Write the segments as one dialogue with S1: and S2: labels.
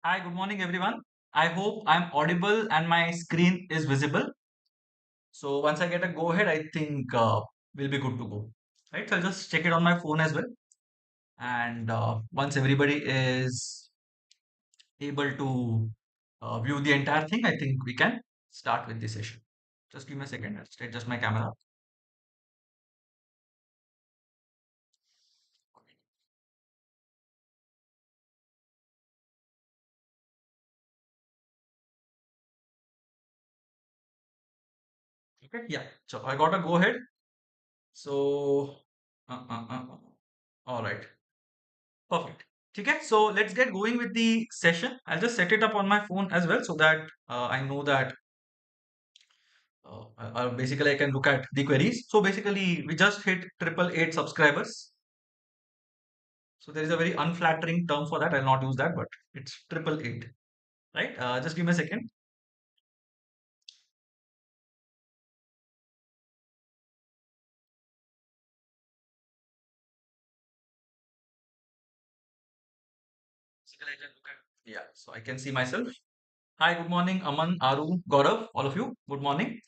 S1: Hi, good morning, everyone. I hope I'm audible and my screen is visible. So once I get a go ahead, I think we'll be good to go. Right? So I'll just check it on my phone as well. And once everybody is able to view the entire thing, I think we can start with the session. Just give me a second. I'll adjust my camera. Okay. Yeah. So I got a go ahead. So, all right. Perfect. Okay, so let's get going with the session. I'll just set it up on my phone as well so that I know that basically I can look at the queries. So basically we just hit 888 subscribers. So there is a very unflattering term for that. I'll not use that, but it's 888, right? Just give me a second. Basically, I can look at, yeah, so I can see myself. Hi, good morning, Aman, Aru, Gaurav, all of you. Good morning.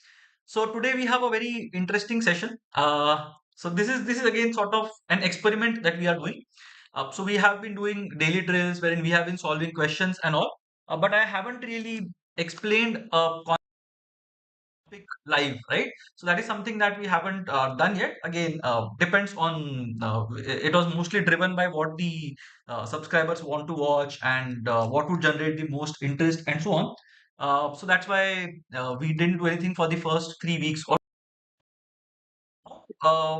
S1: So today we have a very interesting session. So this is again sort of an experiment that we are doing. So we have been doing daily drills wherein we have been solving questions and all, but I haven't really explained a topic live, right? So that is something that we haven't done yet. Again, depends on it was mostly driven by what the subscribers want to watch and what would generate the most interest and so on. So that's why we didn't do anything for the first 3 weeks or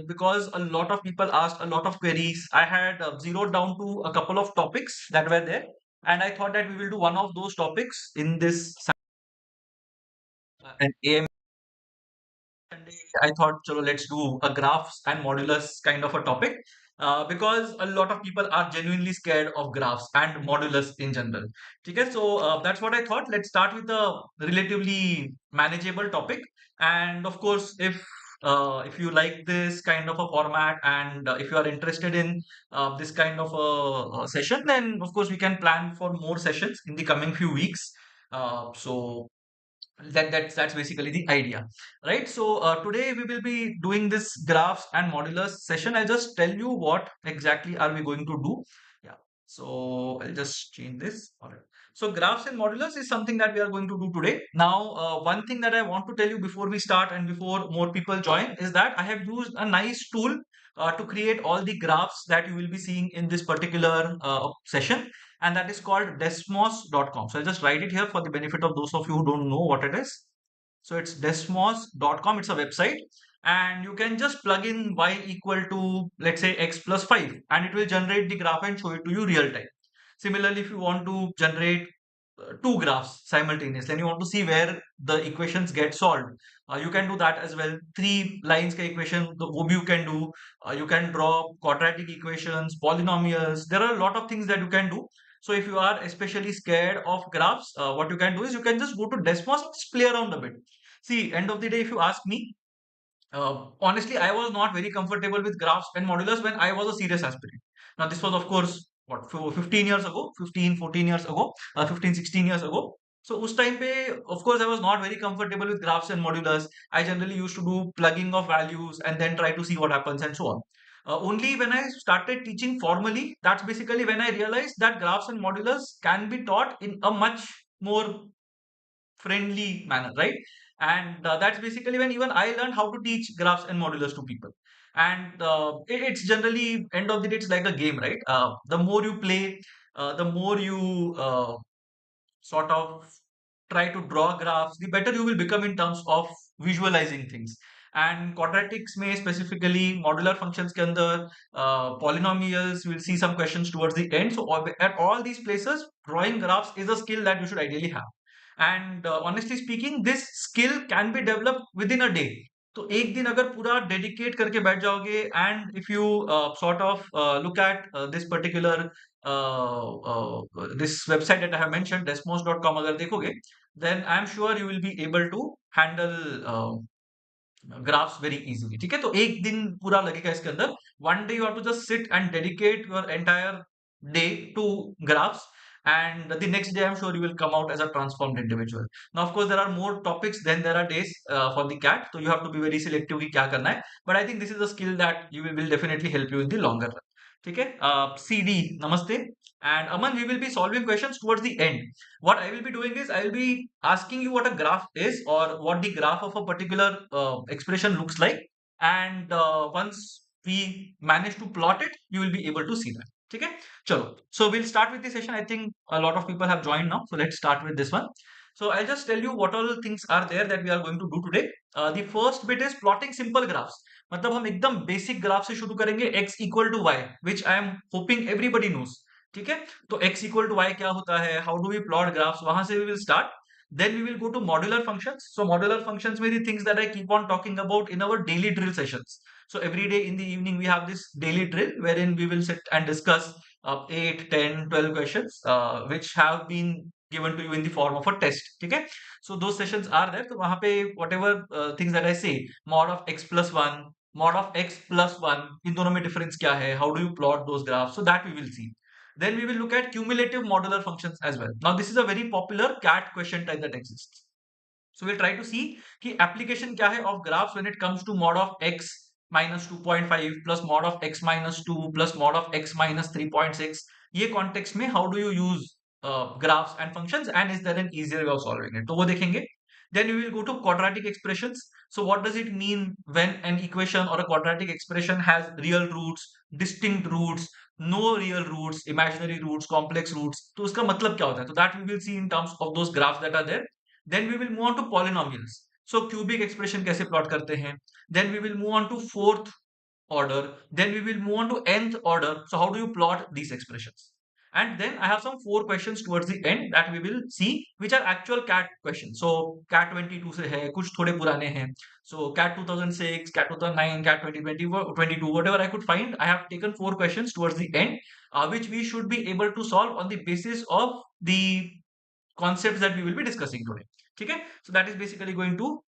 S1: because a lot of people asked a lot of queries. I had zeroed down to a couple of topics that were there, and I thought that we will do one of those topics in this an AM Sunday. I thought, chalo, let's do a graphs and modulus kind of a topic because a lot of people are genuinely scared of graphs and modulus in general. Okay, so that's what I thought. Let's start with a relatively manageable topic, and of course, if you like this kind of a format and if you are interested in this kind of a session, then of course we can plan for more sessions in the coming few weeks. So that's basically the idea, right? So today we will be doing this graphs and modulus session. I'll just tell you what exactly are we going to do. Yeah, so I'll just change this. All right, so graphs and modulus is something that we are going to do today. Now one thing that I want to tell you before we start and before more people join is that I have used a nice tool to create all the graphs that you will be seeing in this particular session, and that is called desmos.com. So I'll just write it here for the benefit of those of you who don't know what it is. So it's desmos.com. It's a website, and you can just plug in y equal to, let's say, x plus 5, and it will generate the graph and show it to you real time. Similarly, if you want to generate two graphs simultaneously and you want to see where the equations get solved, you can do that as well. Three lines ka equation wo bhi you can do. You can draw quadratic equations, polynomials. There are a lot of things that you can do. So if you are especially scared of graphs, what you can do is you can just go to Desmos and just play around a bit. See, end of the day, if you ask me, honestly, I was not very comfortable with graphs and modulus when I was a serious aspirant. Now, this was, of course, what, 15 years ago, 15, 14 years ago, 15, 16 years ago. So, us time pe, of course, I was not very comfortable with graphs and modulus. I generally used to do plugging of values and then try to see what happens and so on. Only when I started teaching formally, that's basically when I realized that graphs and modulus can be taught in a much more friendly manner, right? And that's basically when even I learned how to teach graphs and modulus to people. And it's generally end of the day, it's like a game, right? The more you play, the more you sort of try to draw graphs, the better you will become in terms of visualizing things. And quadratics may specifically modular functions के अंदर polynomials, we'll see some questions towards the end. So at all these places, drawing graphs is a skill that you should ideally have. And honestly speaking, this skill can be developed within a day. तो एक दिन अगर पूरा dedicate करके बैठ जाओगे and if you sort of look at this particular this website that I have mentioned, desmos.com, अगर देखोगे, then I'm sure you will be able to handle graphs very easily. ठीक है, तो एक दिन पूरा लगेगा इसके अंदर. One day you have to just sit and dedicate your entire day to graphs, and the next day I'm sure you will come out as a transformed individual. Now of course there are more topics than there are days for the cat, so you have to be very selective कि क्या करना है, but I think this is a skill that will definitely help you in the longer run. ठीक है, CD namaste, and Aman, we will be solving questions towards the end. What I will be doing is I will be asking you what a graph is or what the graph of a particular expression looks like, and once we manage to plot it you will be able to see that. ठीक है, चलो, so we'll start with the session. I think a lot of people have joined now, so let's start with this one. So I'll just tell you what all things are there that we are going to do today. The first bit is plotting simple graphs. मतलब हम एकदम basic graph से शुरू करेंगे, x equal to y, which I am hoping everybody knows. ठीक है, तो x equal to Y क्या होता है, how do we plot graphs, वहां से we will start. Then we will go to modular functions. So modular functions may be things that I keep on talking about in our daily drill sessions. So every day in the evening we have this daily drill wherein we will sit and discuss 8, 10, 12 questions which have been given to you in the form of a test. ठीक है, so those sessions are there. तो वहां पे whatever things that I say, mod of x plus 1, mod of x plus 1, इन दोनों में difference क्या है, how do you plot those graphs, so that we will see. Then we will look at cumulative modular functions as well. Now this is a very popular CAT question type that exists. So we'll try to see कि application क्या है of graphs when it comes to mod of x minus 2.5 plus mod of x minus 2 plus mod of x minus 3.6. ये context में how do you use graphs and functions, and is there an easier way of solving it? तो वो देखेंगे. Then we will go to quadratic expressions. So what does it mean when an equation or a quadratic expression has real roots, distinct roots, no real roots, imaginary roots, complex roots? तो उसका मतलब क्या होता है? So that we will see in terms of those graphs that are there. Then we will move on to polynomials. So cubic expression कैसे plot करते हैं? Then we will move on to fourth order. Then we will move on to nth order. So how do you plot these expressions? And then I have some 4 questions towards the end that we will see, which are actual CAT questions. So CAT 22 से है, कुछ थोड़े पुराने हैं. So CAT 2006, CAT 2009, CAT 2020, 22, whatever I could find, I have taken 4 questions towards the end, which we should be able to solve on the basis of the concepts that we will be discussing today. Okay, so that is basically going to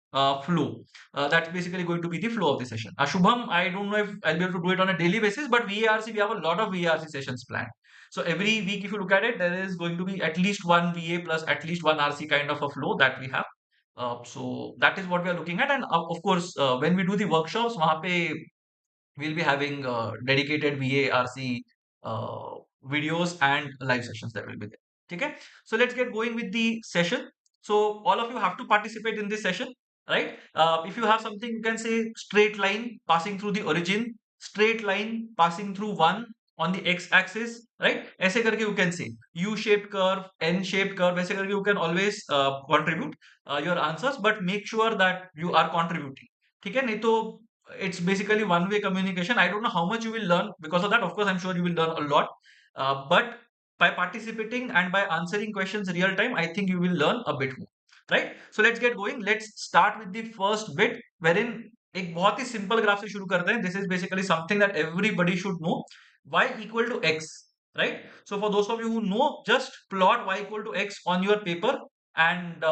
S1: flow. That's basically going to be the flow of the session. Shubham, I don't know if I'll be able to do it on a daily basis, but VARC, we have a lot of VARC sessions planned. So every week, if you look at it, there is going to be at least one VA plus at least one RC kind of a flow that we have. So that is what we are looking at. And of course, when we do the workshops, वहाँ पे we'll be having dedicated VARC uh, videos and live sessions that will be there. Okay, so let's get going with the session. So all of you have to participate in this session, right? If you have something, you can say straight line passing through the origin, straight line passing through 1 on the x-axis, right? ऐसे करके you can say U-shaped curve, N-shaped curve, ऐसे करके you can always contribute your answers, but make sure that you are contributing. ठीक है, नहीं तो it's basically one way communication. I don't know how much you will learn because of that. Of course, I'm sure you will learn a lot, but by participating and by answering questions real time, I think you will learn a bit more, right? So let's get going. Let's start with the first bit wherein एक बहुत ही simple graph से शुरू करते हैं. This is basically something that everybody should know. Y equal to x, right? So for those of you who know, just plot y equal to x on your paper and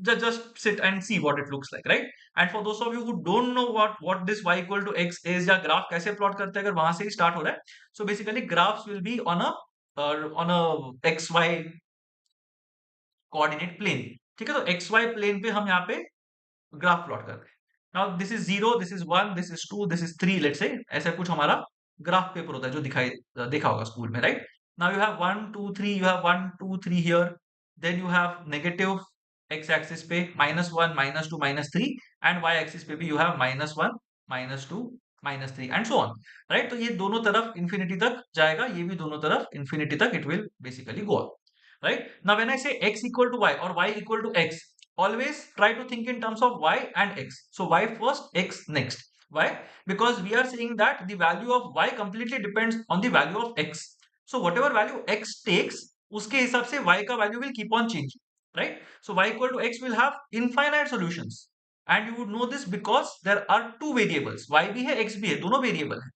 S1: just sit and see what it looks like, right? And for those of you who don't know what this y equal to x is या graph कैसे plot करते हैं, अगर वहां से ही start हो रहा है, so basically graphs will be on a xy coordinate plane. ठीक है, तो xy plane पे हम यहाँ पे ग्राफ प्लॉट करते हैं. Now this is 0, this is 1, this is 2, this is 3, let's say ऐसा कुछ हमारा ग्राफ पेपर होता है जो देखा होगा स्कूल में, right? Now you have 1 2 3, you have 1 2 3 here, then you have negative x axis पे -1 -2 -3, and y axis पे भी you have -1 -2 -3 and so on, right? तो ये दोनों तरफ इंफिनिटी तक जाएगा, ये भी दोनों तरफ इंफिनिटी तक it will basically go on, right? Now when I say x equal to y or y equal to x, always try to think in terms of y and x. So y first, x next. Why? Because we are saying that the value of y completely depends on the value of x. So whatever value x takes, उसके हिसाब से y का value will keep on changing, right? So y equal to x will have infinite solutions, and you would know this because there are two variables, y भी है x भी है, दोनों variable है,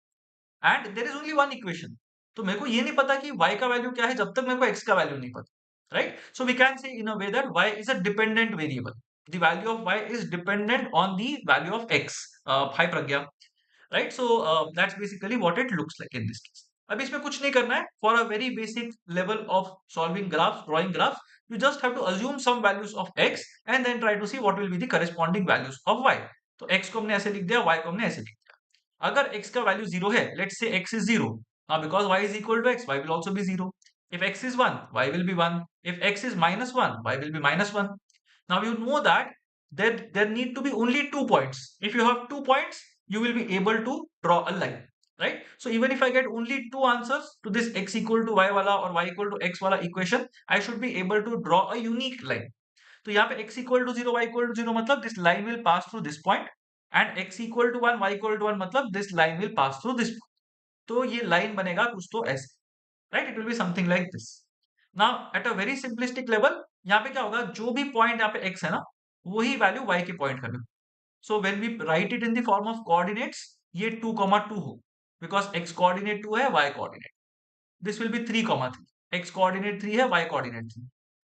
S1: and there is only one equation. तो मेरे को ये नहीं पता कि y का वैल्यू क्या है जब तक मेरे को x का वैल्यू नहीं पता, right? So we can say in a way that y is a dependent variable. The value of y is dependent on the value of x. Hi Pragya, right? So that's basically what it looks like in this case. अब इसमें कुछ नहीं करना है. For a very basic level of solving graphs, drawing graphs, you just have to assume some values of x and then try to see what will be the corresponding values of y. तो x को हमने ऐसे लिख दिया, y को हमने ऐसे लिख दिया. अगर x का वैल्यू 0 है, let's say x is 0, now because y is equal to x, y will also be 0. If x is 1, y will be 1. If x is minus 1, y will be minus 1. Now you know that there need to be only 2 points. If you have 2 points, you will be able to draw a line, right? So even if I get only two answers to this x equal to y wala or y equal to x wala equation, I should be able to draw a unique line. तो यहाँ पे x equal to 0, y equal to 0 मतलब this line will pass through this point, and x equal to 1, y equal to 1 मतलब this line will pass through this point. तो ये line बनेगा कुछ तो ऐसे, right? It will be something like this. Now at a very simplistic level, यहाँ पे क्या होगा, जो भी point यहाँ पे x है ना, वही value y के point करेगा. So when we write it in the form of coordinates, ये 2, 2 हो, because x coordinate 2 है, y coordinate. This will be 3, 3. X coordinate 3 है, y coordinate 3.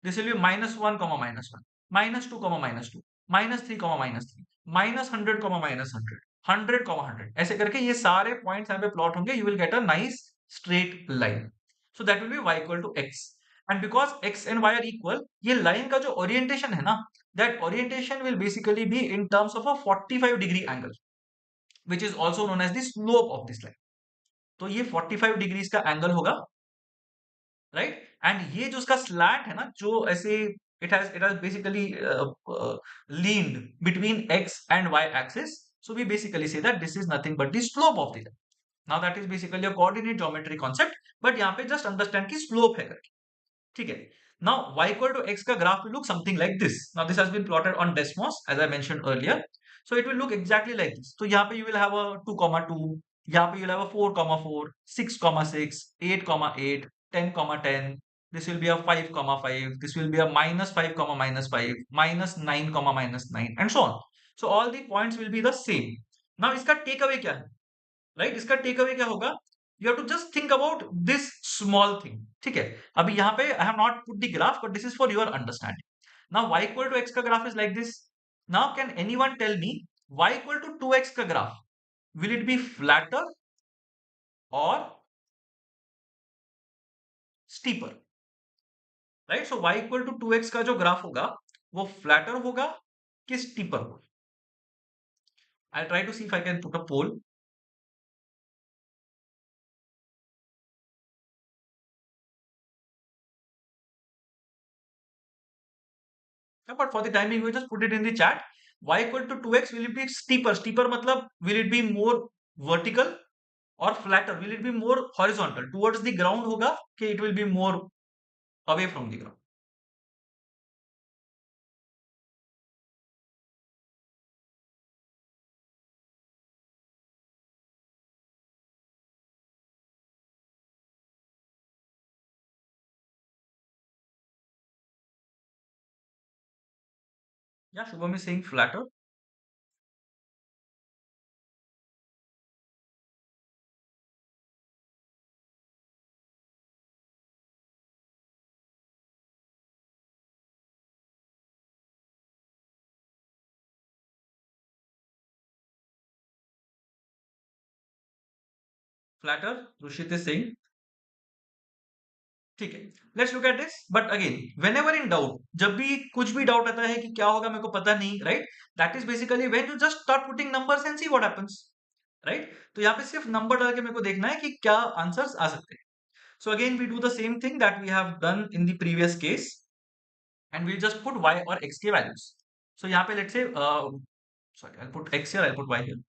S1: This will be -1, -1, -2, -2, -3, -3, -100, -100, 100, 100. ऐसे करके ये सारे पॉइंट्स यहाँ पे प्लॉट होंगे. You will get a nice straight line. So that will be y equal to x. And because x and y are equal, ये line का जो orientation है ना, that orientation will basically be in terms of a 45-degree angle, which is also known as the slope of this line. तो ये 45 degrees का angle होगा, right. And ये जो उसका स्लैंट है ना, जो ऐसे it has basically leaned between x and y axis, so we basically say that this is nothing but the slope of the line. Now that is basically a coordinate geometry concept, but यहाँ पे just understand कि slope है करके, ठीक है. Now y equal to x का graph will look something like this. Now this has been plotted on Desmos as I mentioned earlier. So it will look exactly like this. तो यहाँ पे you will have a 2, 2, यहाँ पे you will have a 4, 4, 6, 6, 8, 8, 10, 10. This will be a 5, 5. This will be a -5, -5, -9, -9, and so on. So all the points will be the same. Now इसका take away क्या है, right? इसका take away क्या होगा? You have to just think about this small thing, ठीक है. अभी यहाँ पे I have not put the graph, but this is for your understanding. Now y equal to x का graph is like this. Now can anyone tell me y equal to 2x का graph will it be flatter और steeper, right? So y equal to 2x का जो graph होगा वो flatter होगा कि steeper होगा? I try to see if I can put a poll. Yeah, but for the time being, we just put it in the chat. Y equal to 2x, will it be steeper? Steeper matlab, will it be more vertical or flatter? Will it be more horizontal? Towards the ground hoga, कि it will be more away from the ground? Yeah, Shubham is saying flatter. Flatter, Rushit is saying. ठीक है, let's look at this. But again, whenever in doubt, जब भी कुछ भी doubt आता है कि क्या होगा मेरे को पता नहीं, right, that is basically when you just start putting numbers and see what happens, right. तो यहाँ पे सिर्फ नंबर डाल के मेरे को देखना है कि क्या आंसर्स आ सकते हैं. So again, we do the same thing that we have done in the previous case, and we'll just put y or x के values. So यहाँ पे let's say, sorry, I'll put x here, I'll put y here.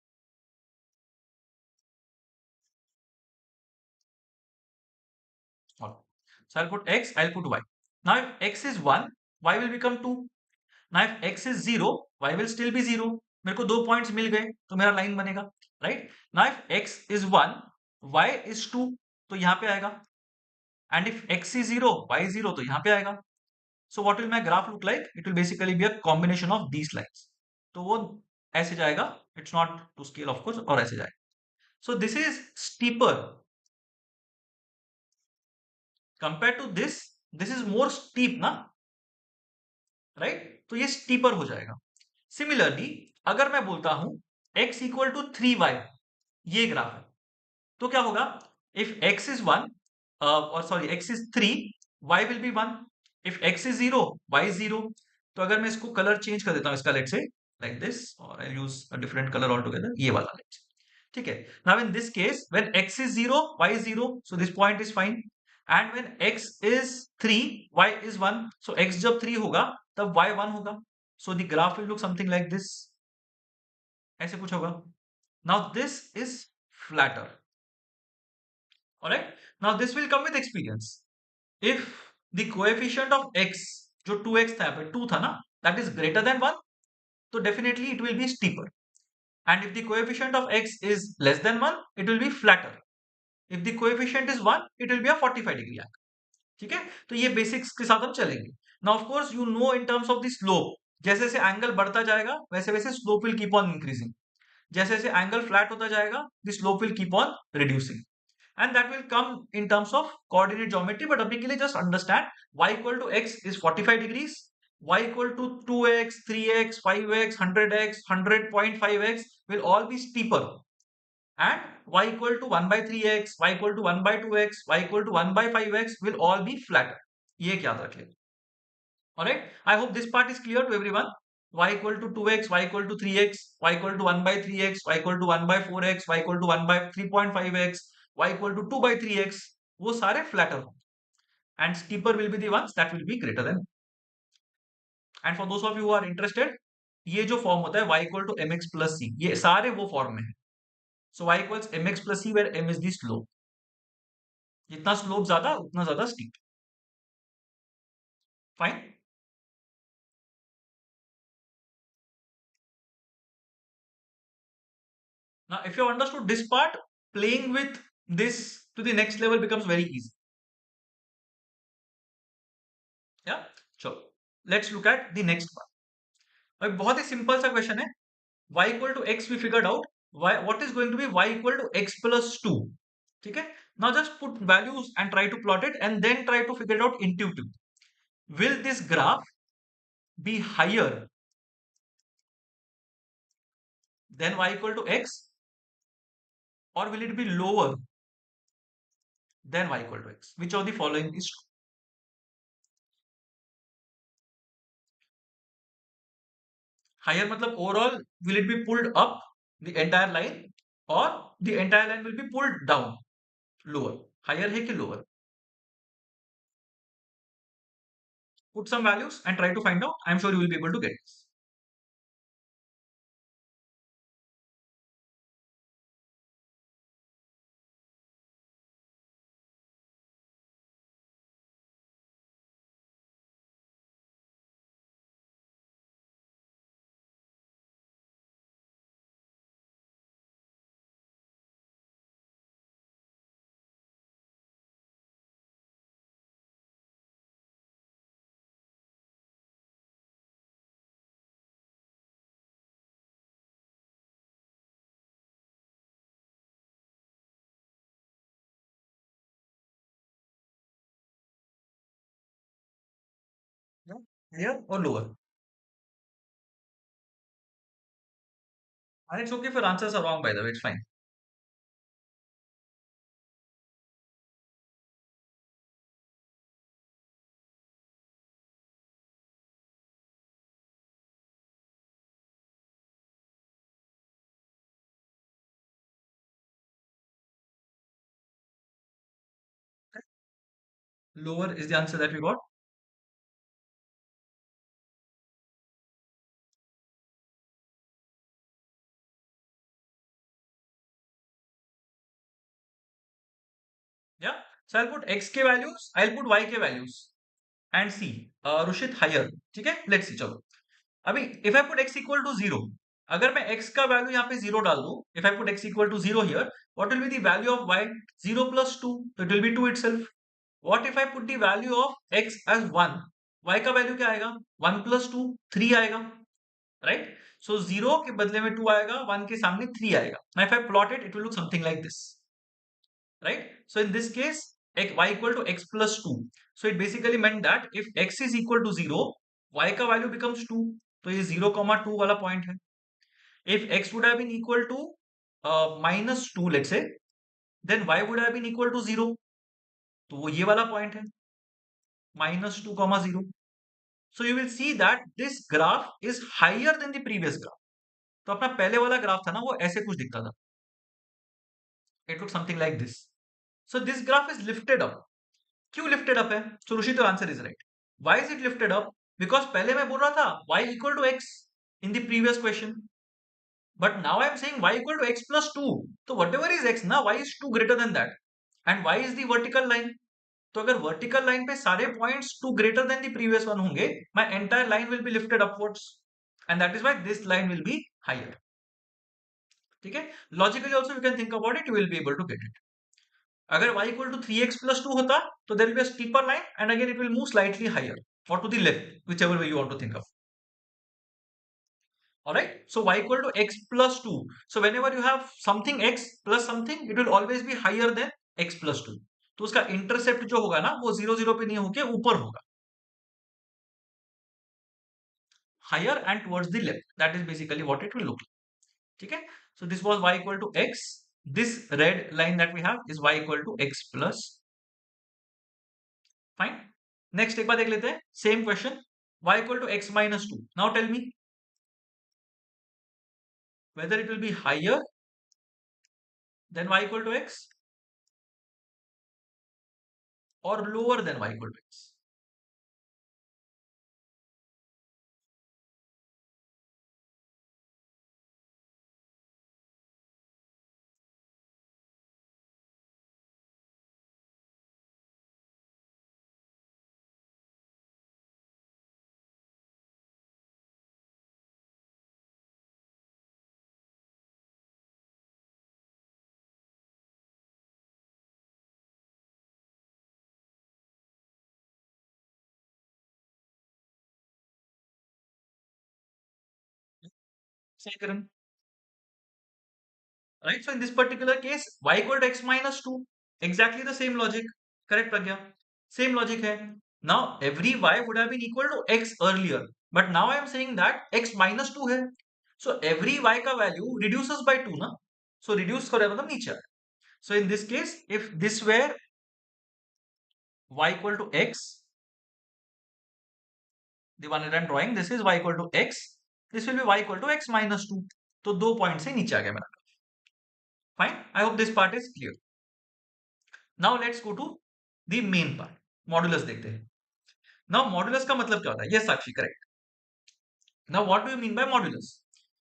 S1: So I'll put x, I'll put y. Now if x is 1, y will become 2. Now if x is 0, y will still be 0. मेरे को 2 points मिल गए, तो मेरा line बनेगा, right? Now if x is 1, y is 2, तो यहाँ पे आएगा. And if x is 0, y is 0, तो यहाँ पे आएगा. So what will my graph look like? It will basically be a combination of these lines. तो वो ऐसे जाएगा. It's not to scale of course, और ऐसे जाएगा. So this is steeper compared to this. This is more steep ना, right? तो ये steeper हो जाएगा. Similarly, अगर मैं बोलता हूं x equal to 3y, ये ग्राफ है, तो क्या होगा? If x is 1, or sorry, x is 3, y will be 1. If x is 0, y is 0. तो अगर मैं इसको कलर चेंज कर देता हूँ इसका, let's say like this, or I'll use a different color altogether, ये वाला let's say. ठीक है. Now in this case, when x is 0, y is 0, so this point is fine. And when x is 3, y is 1, so x जब 3 होगा तब y 1 होगा. So the graph will look something like this. ऐसे कुछ होगा. Now this is flatter. Alright. Now this will come with experience. If the coefficient of x, जो 2x था, यहाँ पे 2 था ना, that is greater than 1, तो definitely it will be steeper. And if the coefficient of x is less than 1, it will be flatter. If the coefficient is 1, it will be a 45-degree angle. ठीक है. तो ये basics के साथ हम चलेंगे. Now of course you know in terms of the slope, जैसे जैसे एंगल बढ़ता जाएगा वैसे वैसे slope will keep on increasing. जैसे जैसे एंगल फ्लैट होता जाएगा the slope will keep on reducing. And that will come in terms of coordinate geometry, but abhi ke liye just understand y equal to x is 45 degrees, y equal to 2x, 3x, 5x, 100x, 100.5x will all be steeper, and y equal to 1 by 3x, y equal to 1 by 2x, y equal to 1 by 5x will all be flatter. ये याद रख ले. Alright, I hope this part is clear to everyone. Y equal to 2x, y equal to 3x, y equal to 1 by 3x, y equal to 1 by 4x, y equal to 1 by 3.5x, y equal to 2 by 3x, वो सारे flatter हों. And steeper will be the ones that will be greater than. And for those of you who are interested, ये जो form होता है y equal to mx plus c, ये सारे वो फॉर्म में है. So y equals mx plus c where m is the slope. जितना स्लोप ज्यादा उतना ज्यादा steep. Fine. Now, if you have understood this part, playing with this to the next level becomes very easy. Yeah, sure. Let's look at the next part. अब बहुत ही simple सा question है. Y equal to x we figured out. What is going to be y equal to x plus 2? ठीक है. Now just put values and try to plot it and then try to figure it out intuitively. Will this graph be higher than y equal to x, or will it be lower than y equal to x? Which of the following is true? Higher matlab overall will it be pulled up the entire line, or the entire line will be pulled down, lower? Higher hai ki lower? Put some values and try to find out. I'm sure you will be able to get this. Yeah. Higher or lower? And it's okay if your answers are wrong, by the way, it's fine. Lower is the answer that we got. Yeah. So I'll put x k values, I'll put y k values and see. Rushit higher. ठीक है? Let's see. चलो. अभी if I put x equal to 0, अगर मैं x का value यहाँ पे 0 डाल दूं, if I put x equal to 0 here, what will be the value of y? 0 plus 2, so it will be 2 itself. What if I put the value of x as 1? y का value क्या आएगा? 1 plus 2, 3 आएगा, right? So 0 के बदले में 2 आएगा, 1 के सामने 3 आएगा. Now if I plot it, it will look something like this, right? So in this case, y equal to x plus 2. So it basically meant that if x is equal to 0, y का value becomes 2. तो ये 0,2 वाला point है. If x would have been equal to minus 2, let's say, then y would have been equal to 0, तो वो ये वाला point है -2, 0. So you will see that this graph is higher than the previous graph. तो अपना पहले वाला graph था ना, वो ऐसे कुछ दिखता था. It looks something like this. So this graph is lifted up. क्यों lifted up है? So Rushi, the answer is right. Why is it lifted up? Because पहले मैं बोल रहा था y equal to x in the previous question. But now I am saying y equal to x plus 2. So whatever is x ना, y is 2 greater than that. And y is the vertical line. तो अगर vertical line पे सारे points to greater than the previous one होंगे, my entire line will be lifted upwards and that is why this line will be higher. ठीक है, logically also you can think about it, you will be able to get it. अगर y equal to 3x plus 2 होता तो there will be a steeper line and again it will move slightly higher और to the left, whichever way you want to think of. Alright, so y equal to x plus 2. So whenever you have something x plus something, it will always be higher than x plus 2. तो उसका intercept जो होगा ना, वो 0 0 पे नहीं होके ऊपर होगा, higher and towards the left. That is basically what it will look like. ठीक है, so this was y equal to x. This red line that we have is y equal to x plus. Fine. Next एक बार देख लेते हैं, same question. Y equal to x minus 2. Now tell me whether it will be higher than y equal to x or lower than y equal to x. Say Karan. Right, so in this particular case y equal to x minus 2, exactly the same logic. Correct Pragya? Same logic hai. Now every y would have been equal to x earlier, but now I am saying that x minus 2 hai, so every y का value reduces by 2 na, so reduce करेगा मतलब नीचे. So in this case, if this were y equal to x, the one that I am drawing, this is y equal to x, this will be y equal to x minus 2. तो दो point से नीचे आ गया मेरा. Fine, I hope this part is clear. Now let's go to the main part. Modulus देखते हैं. Now modulus का मतलब क्या होता है? Yes Sakshi, correct. Now what do you mean by modulus?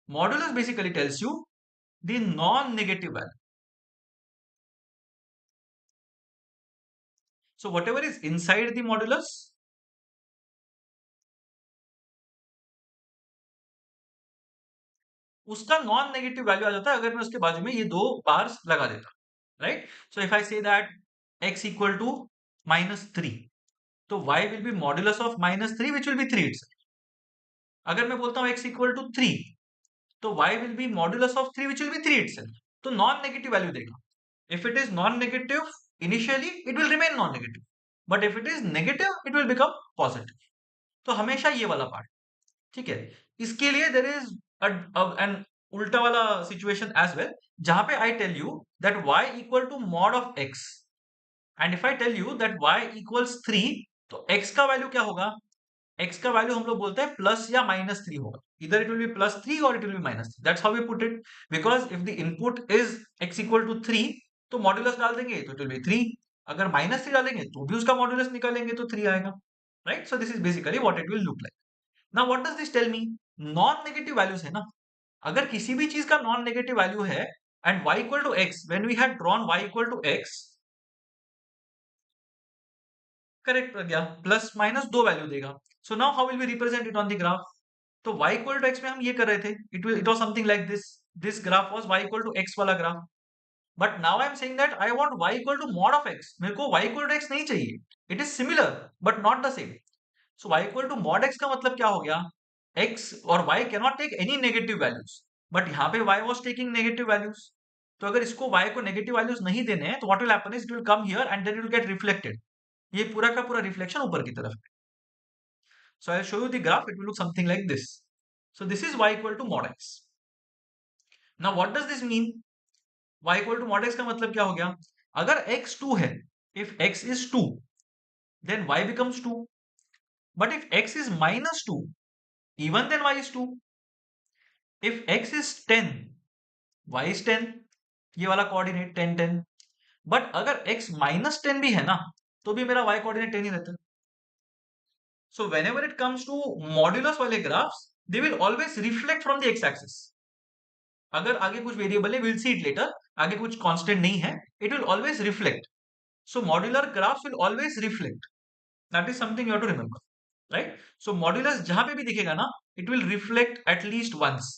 S1: Modulus basically tells you the non-negative value. So whatever is inside the modulus, उसका non negative value आ जाता है अगर मैं उसके बाजू में ये दो बार्स लगा देता. Right, so if I say that x equal to -3, तो y will be modulus of -3 which will be 3 itself. अगर मैं बोलता हूँ x इक्वल टू 3, तो y will be modulus of 3 which will be 3 itself. तो non negative value देगा. If it is non negative initially it will remain non negative, but if it is negative it will become positive. तो हमेशा ये वाला part. ठीक है, इसके लिए देयर इज एन उल्टा वाला सिचुएशन एज वेल, जहां पे I tell you that y equal to mod of x and if I tell you that y equals 3, तो x का वैल्यू क्या होगा? x का वैल्यू हम लोग बोलते हैं प्लस या -3 होगा. इधर इट विल बी +3 और it will be -3. That's how we put it. Because if the input is x equal to 3, तो मॉड्यूलस डाल देंगे तो इट विल बी 3. अगर -3 डालेंगे तो भी उसका मॉड्यूलस निकालेंगे तो 3 आएगा. Right, so this is basically what it will look like. Now what does this tell me? Non negative values है ना. अगर किसी भी चीज का नॉन नेगेटिव वैल्यू है and y equal to x, when we had drawn y equal to x, correct Pragya, plus minus दो value देगा. So now how will we represent it on the graph? तो y इक्वल टू x में हम ये कर रहे थे, it was something like this. This graph was y equal to x वाला graph. But now I am saying that I want y equal to mod of x. मेरे को y equal to x नहीं चाहिए. It is similar but not the same. So y equal to mod x का मतलब क्या हो गया? x और y can not take any negative values, but यहाँ पे y was taking negative values. तो अगर इसको y को नेगेटिव वैल्यूज नहीं देने हैं, तो what will happen is it will come here and then it will get reflected. ये पूरा का पूरा रिफ्लेक्शन ऊपर की तरफ. So I'll show you the graph. It will look something like this. So this is y equal to mod x. Now what does this mean? y equal to mod x का मतलब क्या हो गया? अगर x 2 है, if x is 2, then y becomes 2. But if x is minus 2, even then y is 2. If x is 10, y is 10. ये वाला coordinate 10 10. But अगर x minus 10 भी है ना, तो भी मेरा y कोऑर्डिनेट 10 ही रहता है. So whenever it comes to modulus वाले graphs, they will always reflect from the x-axis. अगर आगे कुछ वेरिएबल है, we'll see it later. आगे कुछ कांस्टेंट नहीं है, it will always reflect. So modular graphs will always reflect. That is something you have to remember, right? So modulus जहां पे भी दिखेगा ना, it will reflect at least once.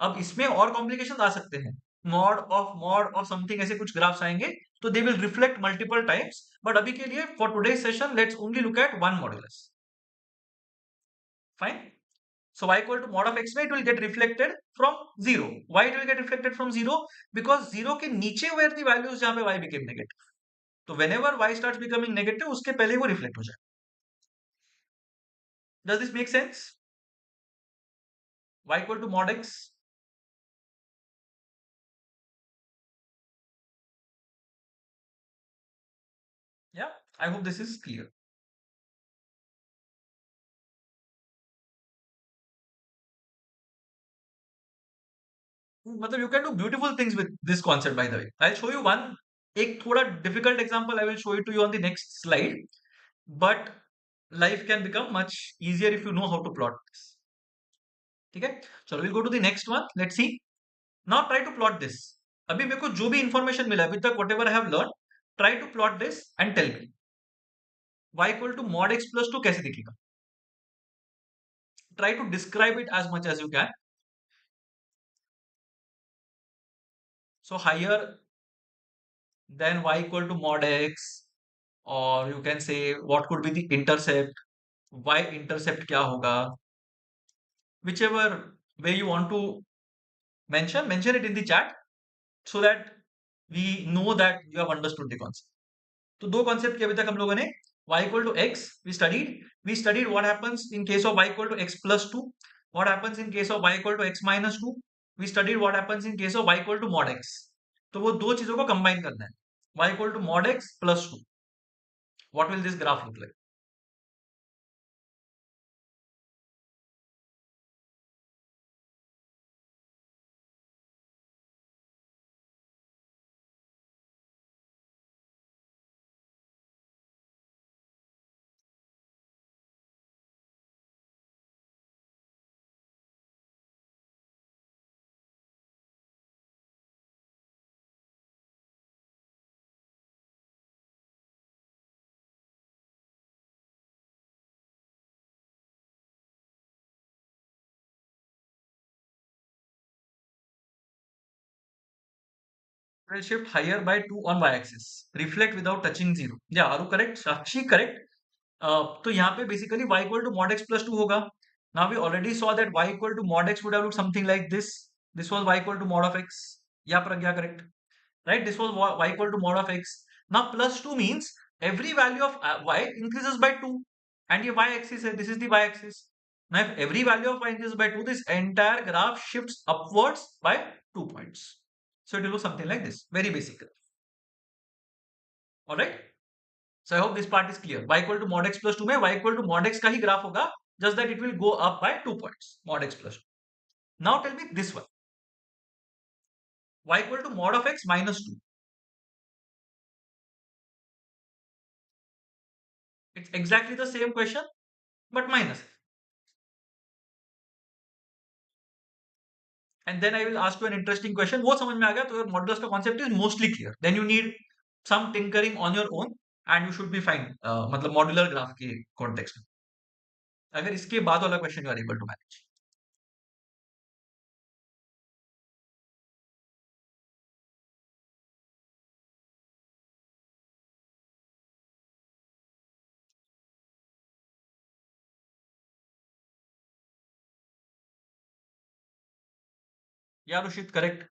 S1: अब इसमें और कॉम्प्लिकेशन आ सकते हैं. mod of something ऐसे कुछ ग्राफ्स आएंगे, तो they will reflect multiple times. But अभी के लिए for today's session, let's only look at one modulus. Fine. So y equal to mod of x में it will get reflected from 0. Why it will get reflected from 0? Because 0 के नीचे were the values जहां पे y became negative. तो whenever y starts becoming negative, उसके पहले वो reflect हो जाए. Does this make sense? Y equal to mod x. Yeah, I hope this is clear. मतलब you can do beautiful things with this concept, by the way. I'll show you one. एक थोड़ा difficult example I will show it to you on the next slide. But life can become much easier if you know how to plot this. ठीक है? चलो we'll go to the next one. Let's see. Now try to plot this. अभी मेरे को जो भी information मिला अभी तक, whatever I have learned, try to plot this and tell me. Y equal to mod x plus 2 कैसे दिखेगा? Try to describe it as much as you can. So higher than y equal to mod x, or you can say what could be the intercept, y intercept क्या होगा, whichever way you want to mention it in the chat, so that we know that you have understood the concept. तो दो concept के अभी तक हम लोगों ने y equal to x we studied what happens in case of y equal to x plus 2, what happens in case of y equal to x minus 2, we studied what happens in case of y equal to mod x. तो वो दो चीजों को combine करना है. Y equal to mod x plus 2, what will this graph look like? Will shift higher by 2 on y-axis. Reflect without touching 0. Yeah, are you correct? Sakshi correct. तो यहाँ पे basically y equal to mod x plus 2 होगा. Now we already saw that y equal to mod x would have looked something like this. This was y equal to mod of x. Yeah, Pragya correct. Right? This was y equal to mod of x. Now plus 2 means every value of y increases by 2. And ये y-axis है. This is the y-axis. Now if every value of y increases by 2, this entire graph shifts upwards by 2 points. So it will look something like this. Very basic. Alright? So I hope this part is clear. Y equal to mod x plus 2 में y equal to mod x का ही graph होगा, just that it will go up by 2 points. Mod x plus 2. Now tell me this one. Y equal to mod of x minus 2. It's exactly the same question, but minus. And then I will ask you an interesting question. वो समझ में आ गया तो your modulus का concept is mostly clear. Then you need some tinkering on your own and you should be fine. मतलब modular graph के context में. अगर इसके बाद वाला question you are able to manage. Yeah, Rushit, correct.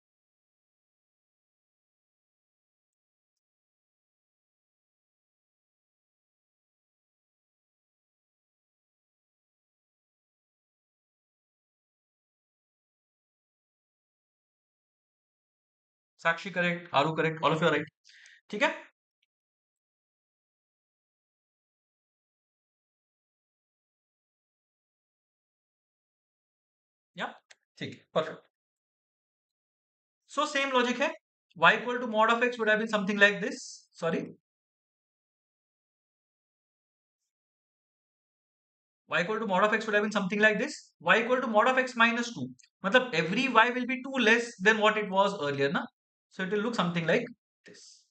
S1: Sakshi correct, Aru correct, all of you are right. ठीक है? Yeah, ठीक है, perfect. So same logic है. Y equal to mod of x would have been something like this. Sorry. Y equal to mod of x would have been something like this. Y equal to mod of x minus 2. मतलब every y will be 2 less than what it was earlier, na? So it will look something like this.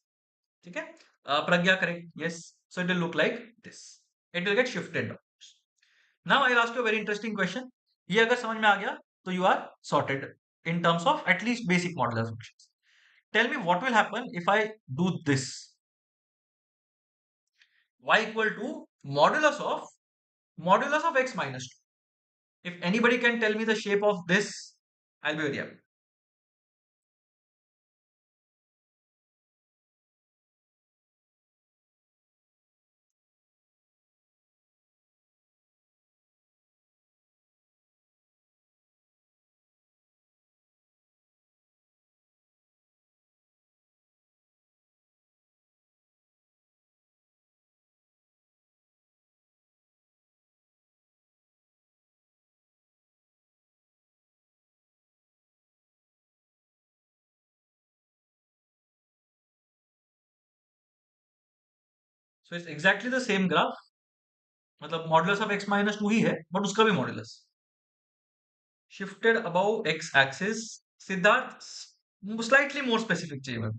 S1: ठीक है? Pragya correct. Yes. So it will look like this. It will get shifted downwards. Now I'll ask you a very interesting question. ये अगर समझ में आ गया तो you are sorted in terms of at least basic modular functions. Tell me what will happen if I do this. Y equal to modulus of x minus 2. If anybody can tell me the shape of this, I'll be very happy. So it's exactly the same graph. मतलब modulus of x minus 2 ही है, but उसका भी modulus. Shifted above x axis. Siddharth slightly more specific चाहिए मेरे को.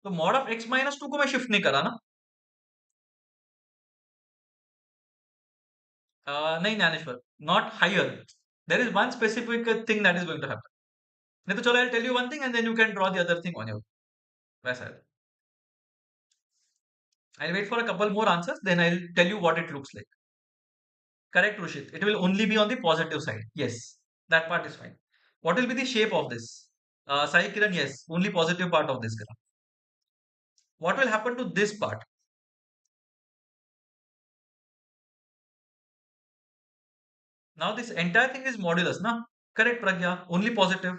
S1: तो mod of x minus 2 को मैं shift नहीं करा ना. नहीं Dnyaneshwar, not higher. There is one specific thing that is going to happen. नहीं तो चलो I'll tell you one thing and then you can draw the other thing on your. वैसा है. I'll wait for a couple more answers, then I'll tell you what it looks like. Correct, Rushit. It will only be on the positive side. Yes, that part is fine. What will be the shape of this? Sai Kiran, yes, only positive part of this graph. What will happen to this part? Now this entire thing is modulus, na? Correct, Pragya. Only positive.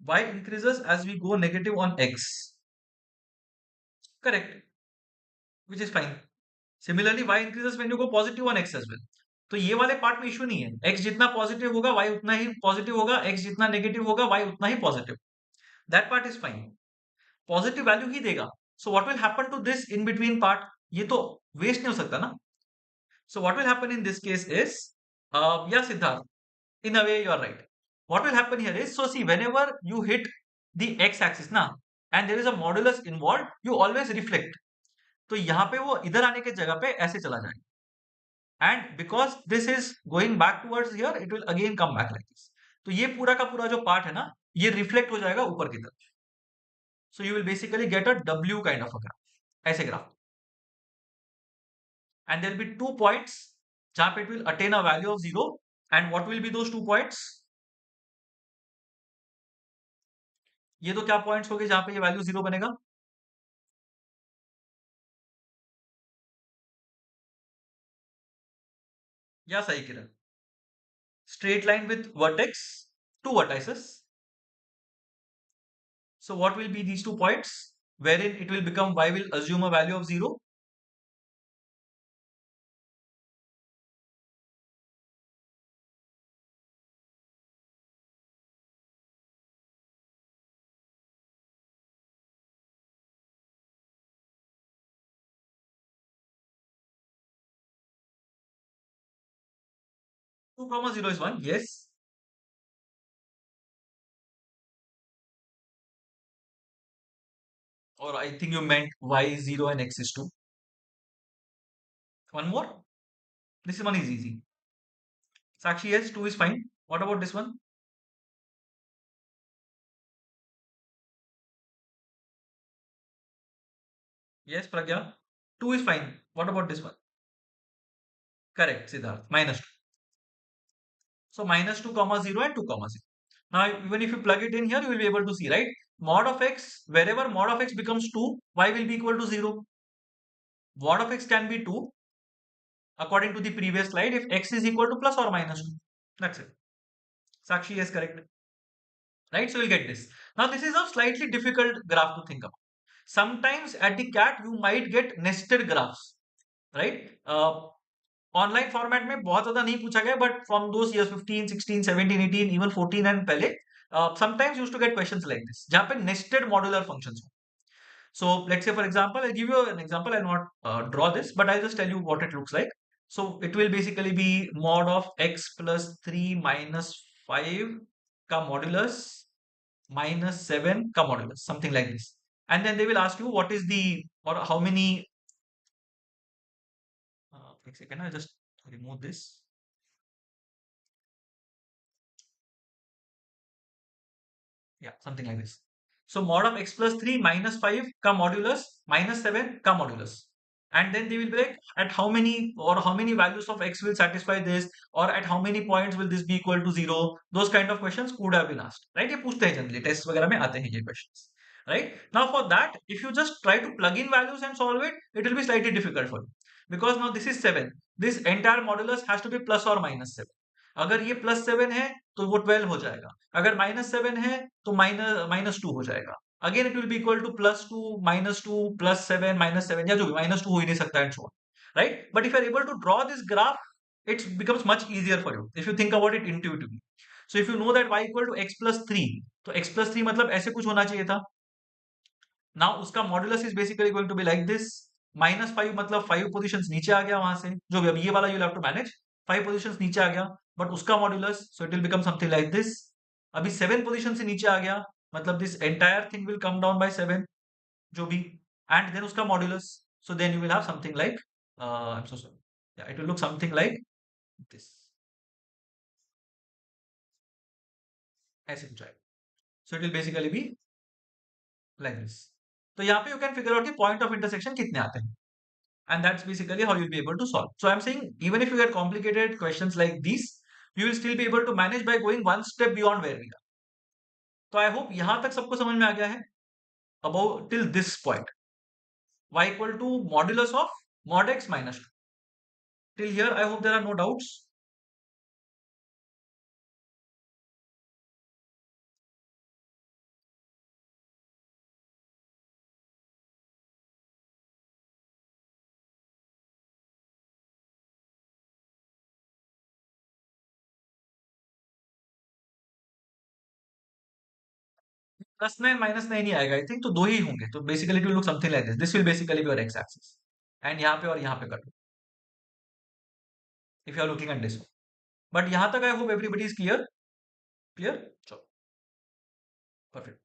S1: Y increases as we go negative on x. Correct, which is fine. Similarly, y increases when you go positive on x as well. तो ये वाले part में issue नहीं है. x जितना positive होगा y उतना ही पॉजिटिव होगा, x जितना नेगेटिव होगा y उतना ही positive. That part is fine. Positive value ही देगा. So what will happen to this in between part? ये तो वेस्ट नहीं हो सकता ना. So what will happen in this case is, या Siddharth, in a way you are right. What will happen here is, so see, whenever you hit the x axis ना, and there is a modulus involved, you always reflect. तो यहाँ पे वो इधर आने के जगह पे ऐसे चला जाएगा. And because this is going back towards here, it will again come back like this. तो ये पूरा का पूरा जो पार्ट है ना, ये रिफ्लेक्ट हो जाएगा ऊपर की तरफ. So you will basically get a W kind of a graph. ऐसे graph. And there will be 2 points जहां पे it will attain a value of 0. And what will be those 2 points? ये तो क्या पॉइंट्स हो गए जहां पे ये वैल्यू 0 बनेगा? या सही किरण? Straight line with vertex, two vertices. So what will be these 2 points wherein it will become, y will assume a value of 0? Two comma 0 is 1, yes. Or I think you meant y is 0 and x is 2. One more. This one is easy. Sakshi, yes, 2 is fine. What about this one? Yes, Pragya. 2 is fine. What about this one? Correct, Siddharth. Minus 2. So minus 2 comma 0 and 2 comma 0. Now, even if you plug it in here, you will be able to see, right? Mod of x, wherever mod of x becomes 2, y will be equal to 0. Mod of x can be 2 according to the previous slide if x is equal to plus or minus 2. That's it. Sakshi is correct. right? So you'll get this. Now this is a slightly difficult graph to think about. Sometimes at the cat you might get nested graphs, right? Online format में बहुत ज्यादा नहीं पूछा गया but from those years 15 16 17 18 even 14 and पहले sometimes used to get questions like this जहां पे nested modular functions हो. So let's say for example I'll give you an example. I'll not draw this but I'll just tell you what it looks like. So it will basically be mod of x plus 3 minus 5 का modulus minus 7 का modulus, something like this. And then they will ask you what is the or how many एक second I'll just remove this. Yeah, something like this. So mod of x plus 3 minus 5 का modulus minus 7 का modulus. And then they will be like at how many or how many values of x will satisfy this or at how many points will this be equal to 0. Those kind of questions could have been asked. Right? ये पूछते हैं generally. Tests वगैरह में आते हैं ये questions. Right? Now for that, if you just try to plug in values and solve it, it will be slightly difficult for you. Because now this is 7. This entire modulus has to be plus or minus 7. अगर ये plus 7 है तो वो 12 हो जाएगा. अगर minus 7 है तो माइनस 2 हो जाएगा. Again it will be equal to +2 -2 +7 -7 या जो भी -2 हो ही नहीं सकता and so on, right. But if you are able to draw this graph it becomes much easier for you if you think about it intuitively. So if you know that y equal to x+3 तो x+3 मतलब ऐसे कुछ होना चाहिए था. Now उसका modulus is basically going to be like this. -5 मतलब 5 positions नीचे आ गया वहां से जो भी. अब ये वाला you have to manage. 5 positions नीचे आ गया बट उसका modulus so it will become something like this. अभी 7 पोजीशन से नीचे आ गया मतलब this entire thing will come down by 7 जो भी. एंड देन उसका modulus. So then you will have something like I am so sorry, it will look something like this. ऐसे कुछ आएगा. So it will basically B like this. तो यहाँ पे you can figure out कि point of intersection कितने आते हैं. And that's basically how you'll be able to solve. So I'm saying even if you get complicated questions like these, you will still be able to manage by going one step beyond where we are. So I hope यहाँ तक सबको समझ में आ गया है about till this point. Y equal to modulus of mod x minus 2. Till here I hope there are no doubts. +9 -9 ही आएगा I think. तो दो ही होंगे तो basically it will look something like this. This will basically be your x axis एंड यहाँ पे और यहाँ पे कर लो if you are looking at this. But यहाँ तक I hope everybody is clear. Clear. चलो परफेक्ट.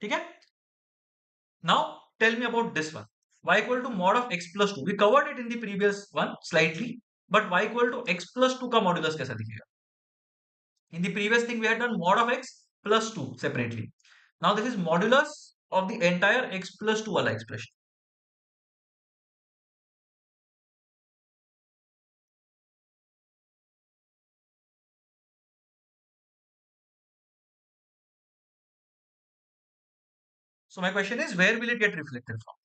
S1: ठीक है. Now tell me about this one. Y equal to mod of x plus 2. We covered it in the previous one slightly, but y equal to x plus 2 का modulus कैसा दिखेगा? In the previous thing we had done mod of x plus 2 separately. Now this is modulus of the entire x plus 2 वाला expression. So my question is, where will it get reflected from?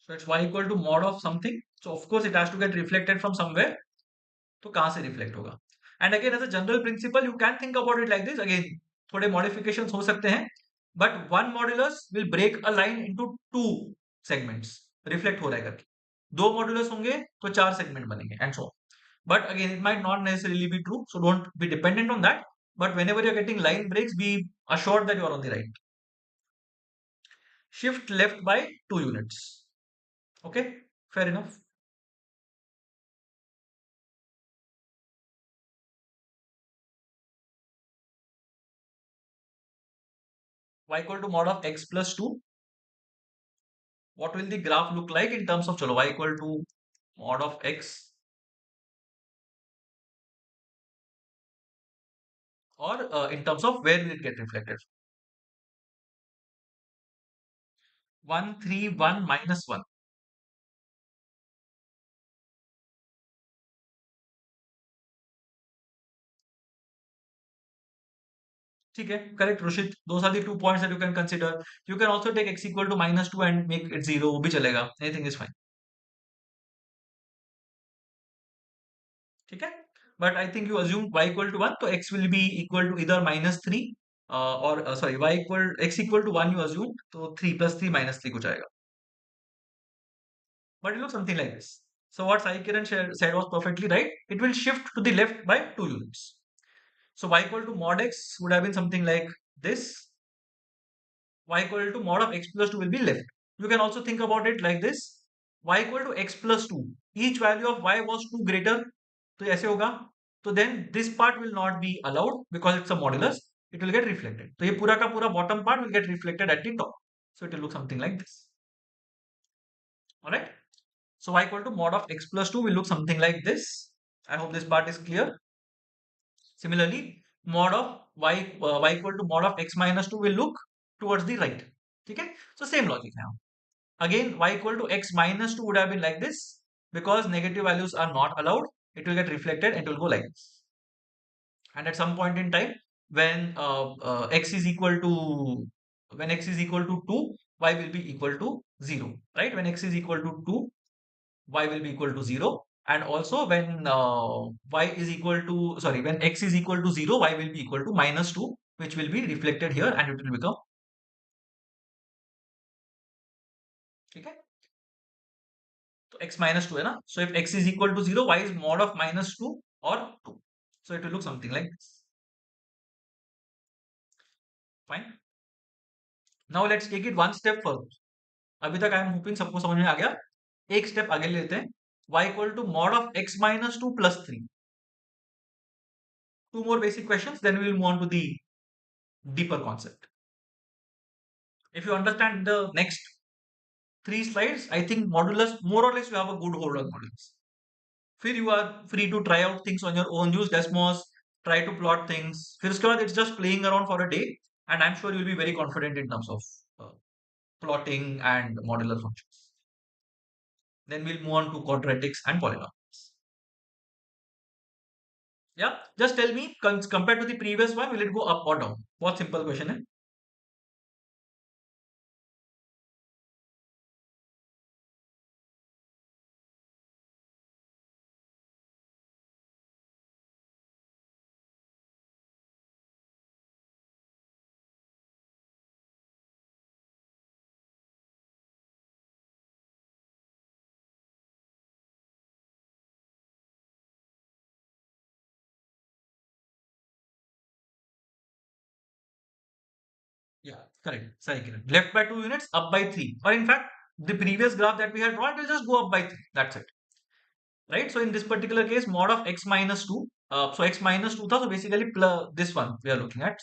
S1: So it's y equal to mod of something. So of course it has to get reflected from somewhere. तो कहां से reflect होगा. And again as a general principle you can think about it like this. Again थोड़े modification हो सकते हैं but one modulus will break a line into two segments. Reflect हो रहा है करके दो मॉड्यूलस होंगे तो चार सेगमेंट बनेंगे and so. But again it might not necessarily be true so don't be dependent on that. But whenever you're getting line breaks be assured that you are on the right. Shift left by 2 units. Okay, fair enough. Y equal to mod of x plus 2. What will the graph look like in terms of chalo y equal to mod of x or in terms of where will it get reflected? 1 3 1 -1. ठीक है, correct रुशित, those are the 2 points that you can consider. You can also take x equal to -2 and make it 0, वो भी चलेगा, anything is fine. ठीक है, but I think you assume y equal to 1, तो x will be equal to either -3 or sorry, y equal x equal to 1 you assume, तो 3 plus 3 minus 3 कुछ आएगा. But it looks something like this. So what Sai Kiran said was perfectly right. It will shift to the left by 2 units. So y equal to mod x would have been something like this. Y equal to mod of x plus 2 will be left. You can also think about it like this. Y equal to x plus 2. Each value of y was 2 greater. तो ऐसे होगा. So then this part will not be allowed because it's a modulus. It will get reflected. तो ये पूरा का पूरा bottom part will get reflected at the top. So it will look something like this. Alright. So y equal to mod of x plus 2 will look something like this. I hope this part is clear. Similarly, mod of y equal to mod of x minus 2 will look towards the right. Okay, so same logic now. Again, y equal to x minus 2 would have been like this because negative values are not allowed. It will get reflected and it will go like this. And at some point in time, when x is equal to 2, y will be equal to 0. Right? When x is equal to 2, y will be equal to 0, and also when when x is equal to 0, y will be equal to -2, which will be reflected here and it will become. Okay, so x minus 2 है ना, so if x is equal to 0, y is mod of -2 or 2, so it will look something like this. Fine. Now let's take it one step further. अभी तक आई am hopping सबको समझ में आ गया. एक step आगे लेते हैं. Y equal to mod of x minus 2 plus 3. Two more basic questions, then we will move on to the deeper concept. If you understand the next 3 slides, I think modulus, more or less, you have a good hold on modulus. फिर you are free to try out things on your own, use Desmos, try to plot things. फिर उसके बाद it's just playing around for a day, and I'm sure you'll be very confident in terms of uh, plotting and modular functions. Then we'll move on to quadratics and polynomials. Yeah, just tell me, compared to the previous one, will it go up or down? What simple question है? Yeah, correct. Sorry, correct. Left by 2 units, up by 3. Or in fact, the previous graph that we had drawn will just go up by 3. That's it. Right? So in this particular case, mod of x minus 2. So x minus 2 tha, so basically this one we are looking at.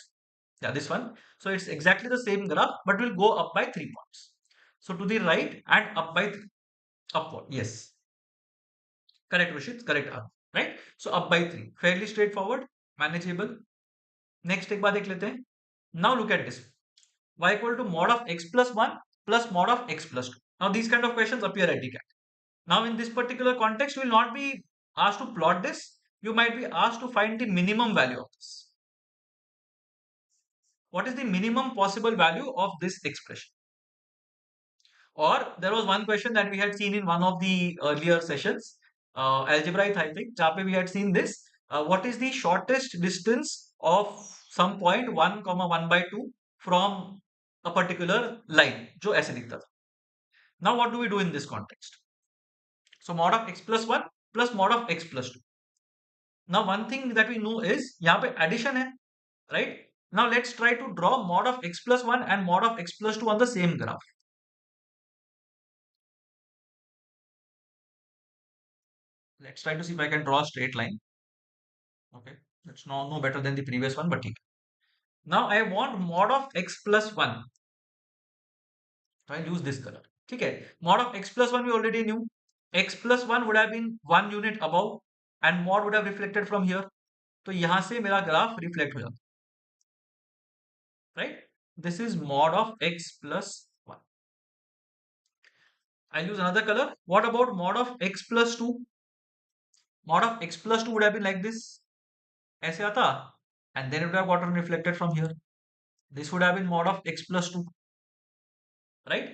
S1: Yeah, this one. So it's exactly the same graph, but will go up by 3 points. So to the right and up by 3. Upward. Yes. Correct, Rishit. Correct. Right? So up by 3. Fairly straightforward. Manageable. Next एक बात देख लेते हैं. Now look at this. Y equal to mod of x plus 1 plus mod of x plus 2. Now these kind of questions appear at the CAT. Now in this particular context, you will not be asked to plot this. You might be asked to find the minimum value of this. What is the minimum possible value of this expression? Or there was one question that we had seen in one of the earlier sessions, algebra I think, जहाँ पे we had seen this. What is the shortest distance of some point 1 comma 1 by 2 from a particular line, जो ऐसे दिखता था. Now what do we do in this context? So mod of x plus 1 plus mod of x plus 2. Now one thing that we know is यहाँ पे addition है, right? Now let's try to draw mod of x plus 1 and mod of x plus 2 on the same graph. Let's try to see if I can draw a straight line. Okay, that's no better than the previous one, but okay. Now I want mod of x plus 1. So I'll use this color. Okay, mod of x plus 1 we already knew. X plus 1 would have been 1 unit above and mod would have reflected from here. तो यहाँ से मेरा graph reflect हो जाता, right? This is mod of x plus 1. I'll use another color. What about mod of x plus 2? Mod of x plus 2 would have been like this. ऐसे आता and then it would have gotten reflected from here. This would have been mod of x plus 2, right?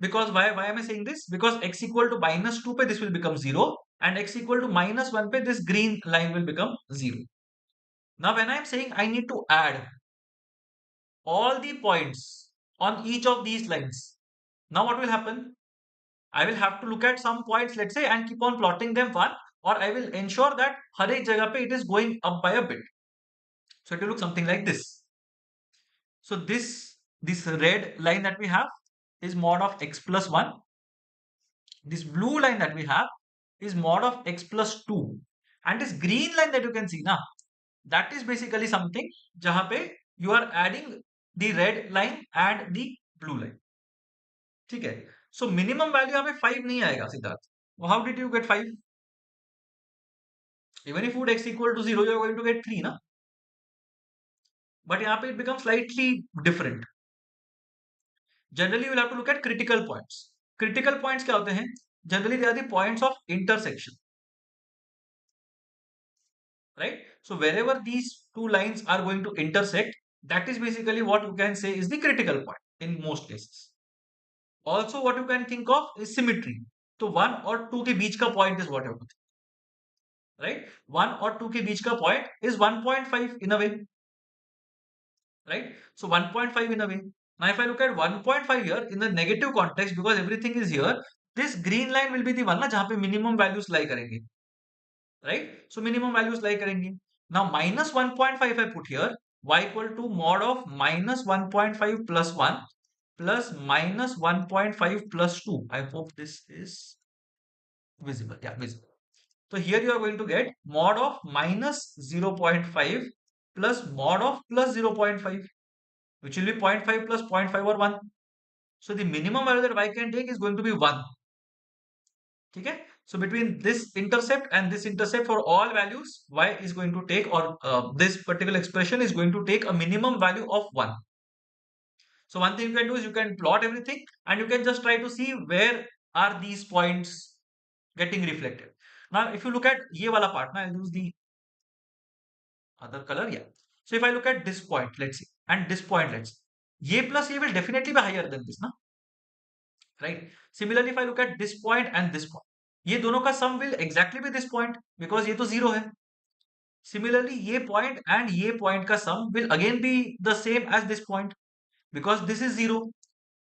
S1: Because why am I saying this? Because x equal to minus 2 pe this will become 0, and x equal to minus 1 pe this green line will become 0. Now when I am saying I need to add all the points on each of these lines, now what will happen? I will have to look at some points, let's say, and keep on plotting them one, or I will ensure that har ek jagah pe it is going up by a bit. So it will look something like this. So this red line that we have is mod of x plus 1. This blue line that we have is mod of x plus 2. And this green line that you can see now, that is basically something jahan pe you are adding the red line and the blue line. ठीक है? So minimum value यहाँ पे 5 नहीं आएगा Siddharth. How did you get 5? Even if you put x equal to 0, you are going to get 3 ना. But यहाँ पे it becomes slightly different. Generally you will have to look at critical points. Critical points क्या होते हैं? Generally they are the points of intersection. Right? So wherever these two lines are going to intersect, that is basically what you can say is the critical point in most cases. Also what you can think of is symmetry. So 1 और 2 के बीच का point is what you have to think. Right? 1 और 2 के बीच का point is 1.5 in a way. Right? So 1.5 in a way. Now if I look at 1.5 here in the negative context, because everything is here, this green line will be the one ना जहाँ पे minimum values lie करेंगे. Right? So minimum values lie करेंगे. Now minus 1.5 I put here, y equal to mod of minus 1.5 plus 1 plus minus 1.5 plus 2. I hope this is visible. Yeah, visible. So here you are going to get mod of minus 0.5 plus mod of plus 0.5, which will be 0.5 plus 0.5 or 1. So the minimum value that y can take is going to be 1. Okay? So between this intercept and this intercept for all values, y is going to take, or this particular expression is going to take a minimum value of 1. So one thing you can do is you can plot everything and you can just try to see where are these points getting reflected. Now if you look at ye wala part, now I'll use the other color. Yeah. So if I look at this point, let's see, and this point, let's see, ye plus ye will definitely be higher than this, na? Right? Similarly, if I look at this point and this point, ये दोनों का sum will exactly be this point because ये तो 0 है. Similarly, ये point and ये point का sum will again be the same as this point because this is 0.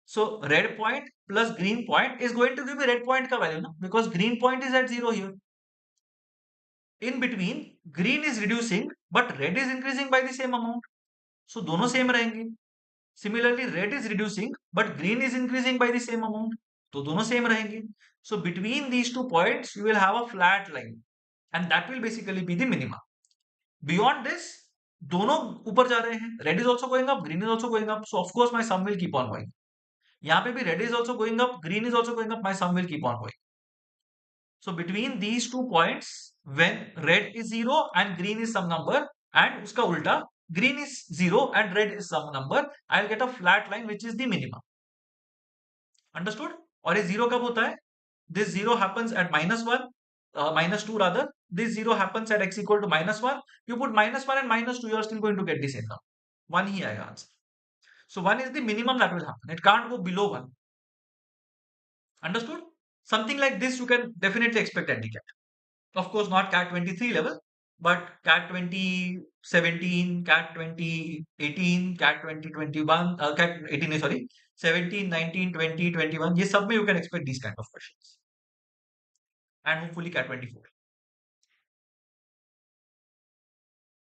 S1: So red point plus green point is going to give me red point का value ना, because green point is at 0 here. In between, green is reducing but red is increasing by the same amount. So दोनों same रहेंगे. Similarly, red is reducing but green is increasing by the same amount. तो दोनों same रहेंगे. So between these two points, you will have a flat line, and that will basically be the minima. Beyond this, दोनों ऊपर जा रहे हैं. Red is also going up, green is also going up. So of course my sum will keep on going. यहाँ पे भी red is also going up, green is also going up. My sum will keep on going. So between these two points, when red is 0 and green is some number, and uska ulta, green is 0 and red is some number, I'll get a flat line which is the minimum. Understood? और ये 0 कब होता है? This 0 happens at minus 1, minus 2 rather. This 0 happens at x equal to minus 1. You put minus 1 and minus 2, you are still going to get the same number. 1 ही आएगा answer. So 1 is the minimum that will happen. It can't go below 1. Understood? Something like this you can definitely expect at the CAT. Of course, not CAT 23 level, but CAT 2017, CAT 2018, CAT 2021, CAT 18, sorry, 17, 19, 20, 21. ये सब में you can expect these kind of questions. And hopefully CAT 24.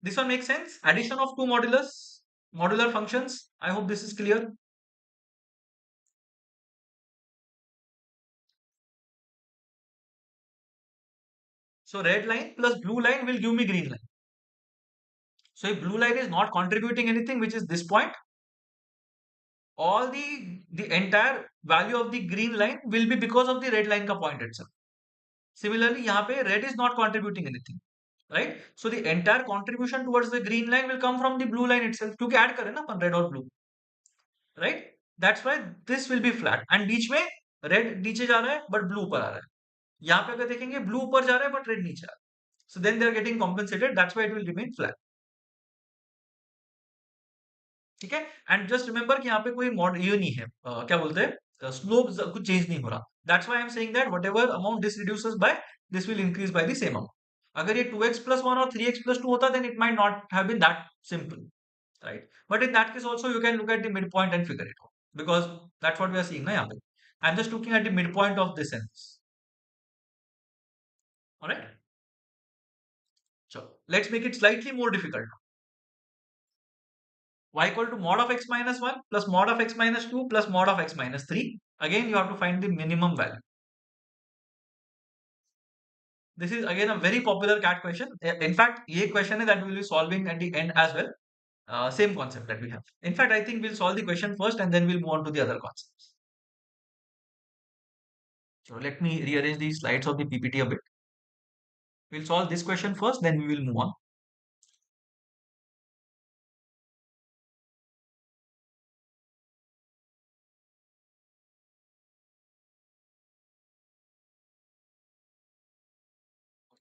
S1: This one makes sense. Addition of two modular functions. I hope this is clear. So red line plus blue line will give me green line. So if blue line is not contributing anything, which is this point, all the entire value of the green line will be because of the red line ka point itself. Similarly, यहाँ पे red is not contributing anything, right? So the entire contribution towards the green line will come from the blue line itself, क्योंकि add करें ना अपन red और blue, right? That's why this will be flat. And बीच में red नीचे जा रहा है but blue ऊपर आ रहा है. यहाँ पे अगर देखेंगे blue ऊपर जा रहा है but red नीचे आ रहा है. So then they are getting compensated. That's why it will remain flat. ठीक है। एंड जस्ट रिमेंबर कि यहाँ पे कोई मॉड ये नहीं है, क्या बोलते हैं, स्लोप कुछ चेंज नहीं हो रहा। That's why I am saying that whatever amount this reduces by, this will increase by the same amount. अगर ये 2x+1 और 3x+2 होता, then it might not have been that simple, right? But in that case also you can look at the midpoint and figure it out, because that's what we are seeing na yahan pe. I'm just looking at the midpoint of this and this. All right, so let's make it slightly more difficult. Y equal to mod of x minus 1 plus mod of x minus 2 plus mod of x minus 3. Again you have to find the minimum value. This is again a very popular cat question. In fact ye question is that we will be solving at the end as well. Same concept that we have. In fact I think we'll solve the question first and then we'll move on to the other concepts. So let me rearrange the slides of the PPT a bit. We'll solve this question first, then we will move on.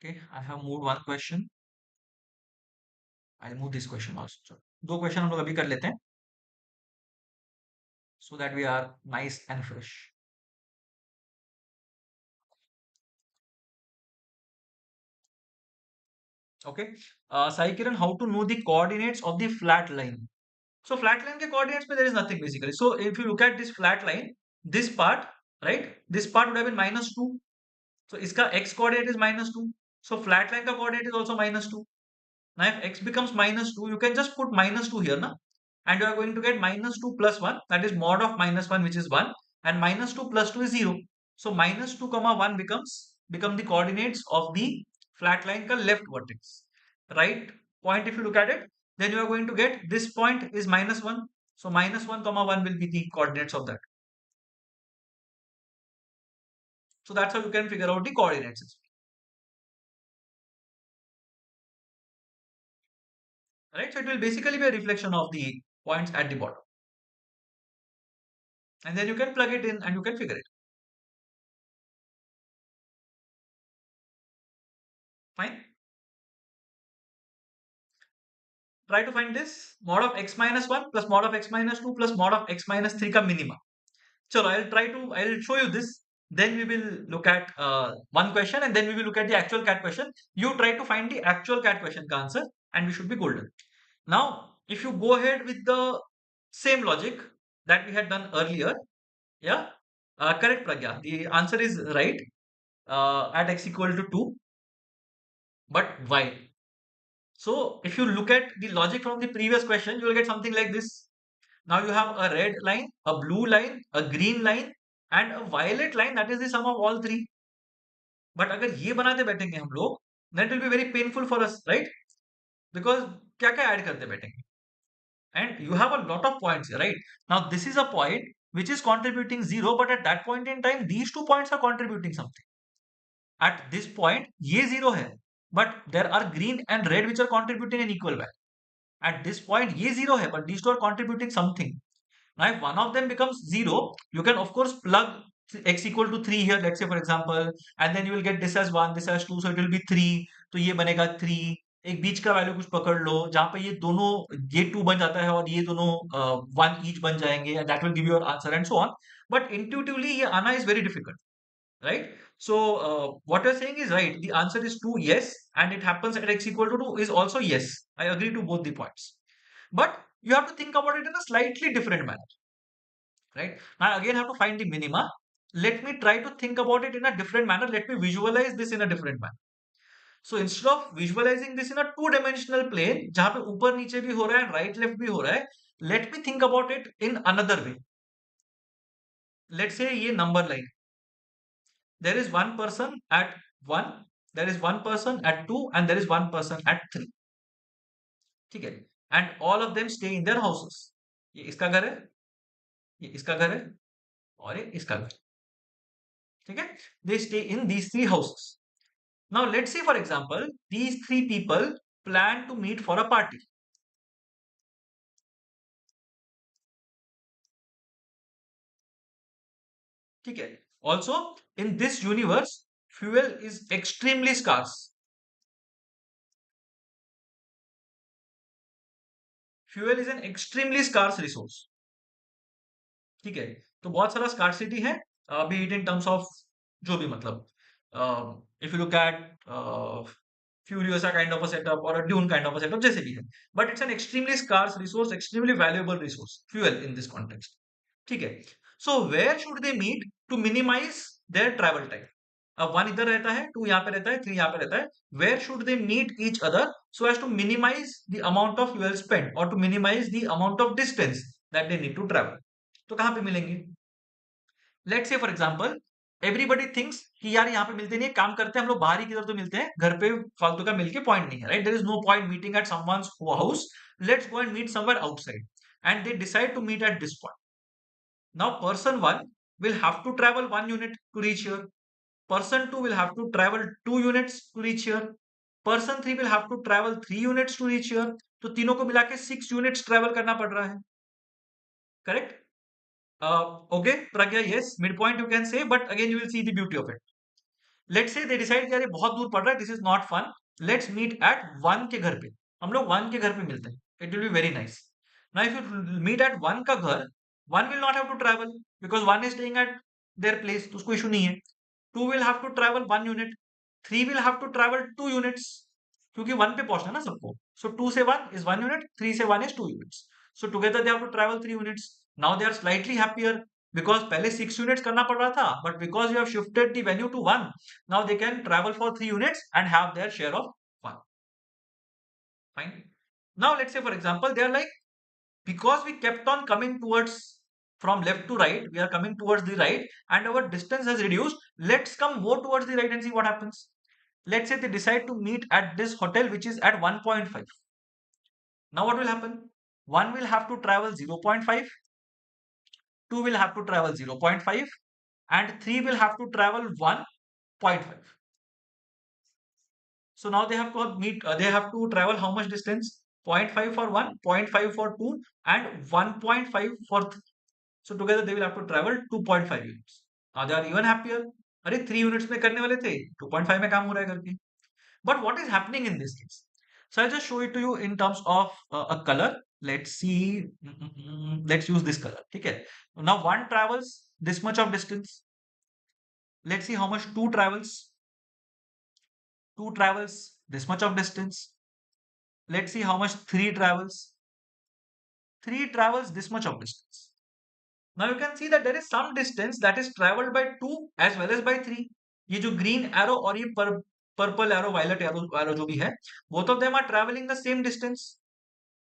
S1: Okay, I have moved one question. I'll move this question also. So, दो question हम लोग अभी कर लेते हैं, so that we are nice and fresh. Okay. Sai Kiran, how to know the coordinates of the flat line? So flat line के coordinates में there is nothing basically. So if you look at this flat line, this part, right? This part would have been -2. So इसका x coordinate is -2. So flat line का coordinate is also -2. Now, if x becomes -2, you can just put -2 here, na? And you are going to get -2 plus 1, that is mod of -1, which is 1, and -2 plus 2 is 0. So -2 comma 1 become the coordinates of the flat line ka left vertex. Right point, if you look at it, then you are going to get this point is -1. So -1 comma 1 will be the coordinates of that. So that's how you can figure out the coordinates. Right? So it will basically be a reflection of the points at the bottom. And then you can plug it in and you can figure it. Fine. Try to find this mod of x minus 1 plus mod of x minus 2 plus mod of x minus 3 ka minima. So I'll show you this. Then we will look at one question and then we will look at the actual cat question. You try to find the actual cat question ka answer and we should be golden. Now, if you go ahead with the same logic that we had done earlier, yeah, correct Pragya. The answer is right at x equal to 2. But why? So if you look at the logic from the previous question, you will get something like this. Now you have a red line, a blue line, a green line and a violet line, that is the sum of all three. But अगर ये बनाते बैठेंगे हम लोग, then it will be very painful for us, right? Because क्या क्या add करते बैठेंगे? And you have a lot of points here, right? Now this is a point which is contributing 0, but at that point in time, these 2 points are contributing something. At this point, ये 0 है, but there are green and red which are contributing an equal value. At this point, ये 0 है, but these two are contributing something. Now, if one of them becomes 0, you can of course plug x equal to 3 here, let's say for example, and then you will get this as 1, this as 2, so it will be 3. तो ये बनेगा 3. एक बीच का value कुछ पकड़ लो जहां पे ये दोनों, ये 2 बन जाता है और ये दोनों 1 ईच बन जाएंगे, and that will give you your answer and so on. But intuitively ये आना is very difficult, right? So what you're saying is right. The answer is 2, yes, and it happens at x equal to 2 is also yes. I agree to both the points. But you have to think about it in a slightly different manner, right? Now again I have to find the minima. Let me try to think about it in a different manner. Let me visualize this in a different manner. So instead of visualizing this in a two-dimensional plane, जहाँ पे ऊपर नीचे भी हो रहा है, right left भी हो रहा है, let me think about it in another way. Let's say ये number line. There is one person at 1, there is one person at 2, and there is one person at 3. ठीक है? And all of them stay in their houses. ये इसका घर है, ये इसका घर है, और ये इसका घर. ठीक है? They stay in these 3 houses. Now let's say for example, these 3 people plan to meet for a party. ठीक है? Also, in this universe, fuel is extremely scarce. Fuel is an extremely scarce resource, ठीक है। तो बहुत सारा scarcity है, be it in terms of जो भी मतलब, if you look at Furiosa kind of a setup और Dune kind of a setup, जैसे भी है, but it's an extremely scarce resource, extremely valuable resource, fuel in this context, ठीक है। So where should they meet to minimise their travel time? अब one इधर रहता है, टू यहाँ पे रहता है, थ्री यहाँ पे रहता है, where should they meet each other so as to minimise the amount of fuel spend और to minimise the amount of distance that they need to travel? तो कहां पे मिलेंगे? Let's say for example, everybody thinks कि यार यहाँ पे मिलते नहीं है, काम करते हैं हम लोग बाहर ही किधर तो मिलते हैं, घर पे फालतू का मिलके पॉइंट नहीं है, right? There is no point meeting at someone's house, let's go and meet somewhere outside, and they decide to meet at this point. Now, person 1 will have to travel 1 unit to reach here. Person 2 will have to travel 2 units to reach here. Person 3 will have to travel 3 units to reach here. तो तीनों को मिला के 6 units travel करना पड़ रहा है. Correct? Okay, Pragya, yes, midpoint you can say, but again you will see the beauty of it. Let's say they decide कि यार ये बहुत दूर पड़ रहा है, this is not fun, let's meet at one के घर पे. हम लोग वन के घर पे मिलते हैं, it will be very nice. Now if you meet at one का घर, one will not have to travel because one is staying at their place, तो उसको इशू नहीं है. Two will have to travel 1 unit, three will have to travel 2 units, क्योंकि one पे पहुंचना ना सबको. सो टू से वन इज 1 यूनिट, थ्री से one is 2 units. So together they have to travel 3 units. Now they are slightly happier because पहले 6 units करना पड़ रहा था, but because you have shifted the venue to one, now they can travel for 3 units and have their share of one. Fine. Now let's say for example they are like, because we kept on coming towards from left to right, we are coming towards the right and our distance has reduced, let's come more towards the right and see what happens. Let's say they decide to meet at this hotel which is at 1.5. Now what will happen? One will have to travel 0.5, two will have to travel 0.5, and three will have to travel 1.5. So now they have to meet, they have to travel how much distance? 0.5 for 1, 0.5 for 2, and 1.5 for 3. So together they will have to travel 2.5 units. Now they are even happier. अरे 3 units में करने वाले थे, 2.5 में काम हो रहा है करके. But what is happening in this case? So I'll just show it to you in terms of a color. Let's see. Let's use this color. ठीक है. Now one travels this much of distance. Let's see how much two travels. Two travels this much of distance. Let's see how much three travels. Three travels this much of distance. Now you can see that there is some distance that is traveled by two as well as by three. ये जो green arrow और ये purple arrow, violet arrow जो भी है, both of them are traveling the same distance.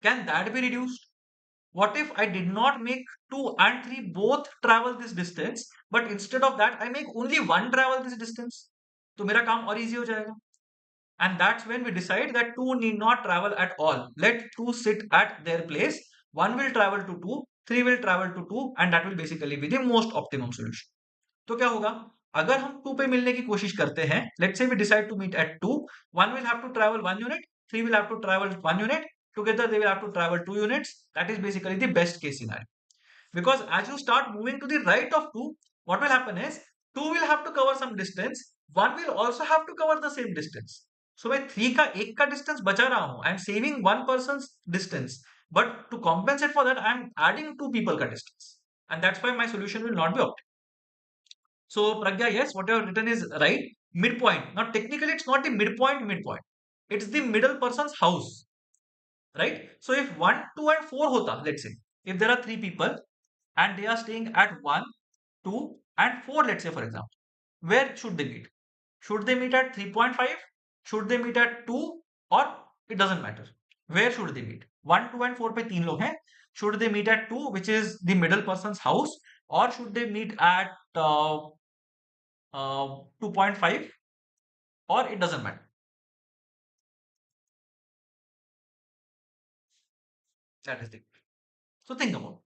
S1: Can that be reduced? What if I did not make 2 and 3 both travel this distance, but instead of that I make only one travel this distance? तो मेरा काम और easy हो जाएगा. And that's when we decide that two need not travel at all. Let two sit at their place. One will travel to two, three will travel to two, and that will basically be the most optimum solution. तो क्या होगा? अगर हम to पे मिलने की कोशिश करते हैं, let's say we decide to meet at two, one will have to travel 1 unit, three will have to travel 1 unit, together they will have to travel 2 units. That is basically the best case scenario. Because as you start moving to the right of 2, what will happen is 2 will have to cover some distance, 1 will also have to cover the same distance. So मैं 3 का 1 का distance बचा रहा हूं. I am saving one person's distance. But to compensate for that, I am adding two people का distance. And that's why my solution will not be optimal. So Pragya, yes, what you have written is right. Midpoint. Now technically it's not the midpoint. It's the middle person's house. Right? So if 1, 2 and 4 hota, let's say, if there are 3 people and they are staying at 1, 2 and 4, let's say for example, where should they meet? Should they meet at 3.5? Should they meet at 2? Or it doesn't matter. Where should they meet? 1, 2 and 4 पे 3 लोग हैं. Should they meet at 2, which is the middle person's house, or should they meet at 2.5, or it doesn't matter? That is the question. So think about it.